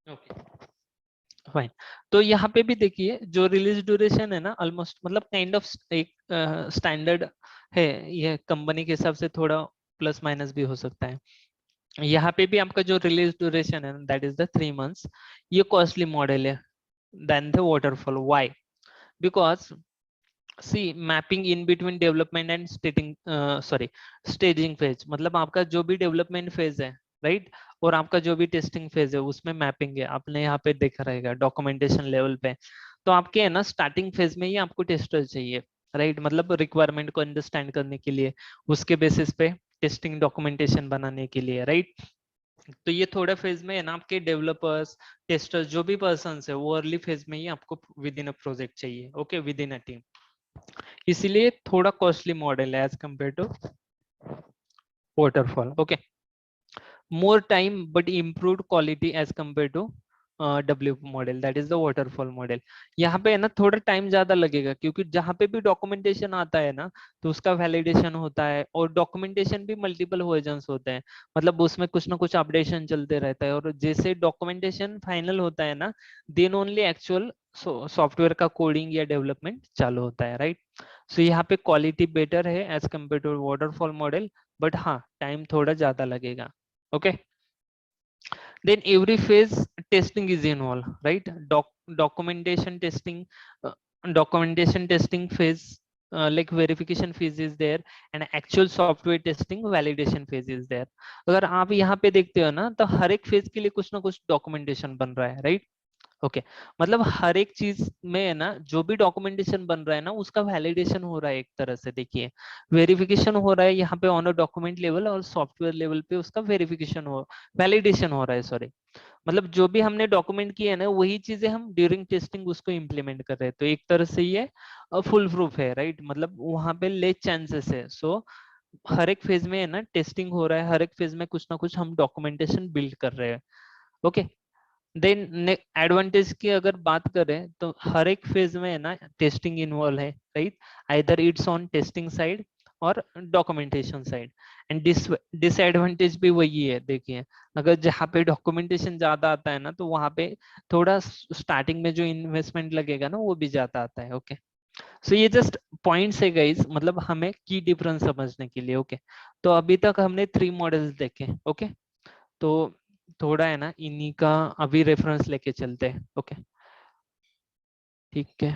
ओके फाइन। तो यहाँ पे भी देखिए जो रिलीज ड्यूरेशन है ना ऑलमोस्ट मतलब काइंड ऑफ एक स्टैंडर्ड है, ये कंपनी के हिसाब से थोड़ा प्लस माइनस भी हो सकता है। यहाँ पे भी आपका जो रिलीज ड्यूरेशन है दैट इज द 3 months। ये कॉस्टली मॉडल है then the waterfall. Why? Because see mapping in between development and staging phase, मतलब आपका जो भी डेवलपमेंट फेज है राइट और आपका जो भी टेस्टिंग फेज है उसमें मैपिंग है, आपने यहाँ पे देखा रहेगा डॉक्यूमेंटेशन लेवल पे। तो आपके है ना स्टार्टिंग फेज में ही आपको टेस्टर चाहिए राइट, मतलब रिक्वायरमेंट को अंडरस्टैंड करने के लिए, उसके बेसिस पे टेस्टिंग डॉक्यूमेंटेशन बनाने के लिए राइट। तो ये थोड़ा फेज में है ना आपके डेवलपर्स टेस्टर्स जो भी पर्सन है वो अर्ली फेज में ही आपको विद इन अ प्रोजेक्ट चाहिए। Okay within a team, इसलिए थोड़ा कॉस्टली मॉडल है as compare to waterfall. Okay, more time but improved quality as compared to W model, that is the waterfall model. यहाँ पे है ना थोड़ा time ज्यादा लगेगा क्योंकि जहाँ पे भी डॉक्यूमेंटेशन आता है ना तो उसका वैलिडेशन होता है और डॉक्यूमेंटेशन भी मल्टीपल वर्जन्स होते हैं, मतलब उसमें कुछ ना कुछ अपडेशन चलते रहता है और जैसे डॉक्यूमेंटेशन फाइनल होता है ना देन ओनली एक्चुअल सॉफ्टवेयर का कोडिंग या डेवलपमेंट चालू होता है राइट। सो यहाँ पे क्वालिटी बेटर है as compare to waterfall model, but हाँ टाइम थोड़ा ज्यादा लगेगा। ओके then every phase testing is involved right, documentation testing, documentation testing phase, like verification phase is there and actual software testing validation phase is there। अगर आप यहाँ पे देखते हो ना तो हर एक फेज के लिए कुछ ना कुछ डॉक्यूमेंटेशन बन रहा है राइट। ओके मतलब हर एक चीज में है ना जो भी डॉक्यूमेंटेशन बन रहा है ना उसका वैलिडेशन हो रहा है एक तरह से। देखिए वेरिफिकेशन हो रहा है यहाँ पे ऑन अ डॉक्यूमेंट लेवल और सॉफ्टवेयर लेवल पे उसका वेरिफिकेशन हो वैलिडेशन हो रहा है सॉरी, मतलब जो भी हमने डॉक्यूमेंट किया है ना वही चीजें हम ड्यूरिंग टेस्टिंग उसको इम्प्लीमेंट कर रहे हैं। तो एक तरह से ये फुल प्रूफ है राइट, मतलब वहां पे लेस चांसेस है। सो हर एक फेज में है ना टेस्टिंग हो रहा है, हर एक फेज में कुछ ना कुछ हम डॉक्यूमेंटेशन बिल्ड कर रहे हैं। ओके देन एडवांटेज की अगर बात करें तो हर एक फेज में है ना टेस्टिंग इन्वॉल्व है right, either it's on testing side और डॉक्यूमेंटेशन साइड। एंड डिसएडवांटेज भी वही है, देखिए अगर जहाँ पे डॉक्यूमेंटेशन ज्यादा आता है ना तो वहाँ पे थोड़ा स्टार्टिंग में जो इन्वेस्टमेंट लगेगा ना वो भी ज्यादा आता है। ओके सो ये जस्ट पॉइंट्स है गाइस, मतलब हमें की डिफरेंस समझने के लिए। ओके तो अभी तक हमने 3 मॉडल्स देखे। ओके तो थोड़ा है ना इन्हीं का अभी रेफरेंस लेके चलते हैं। ओके ठीक है।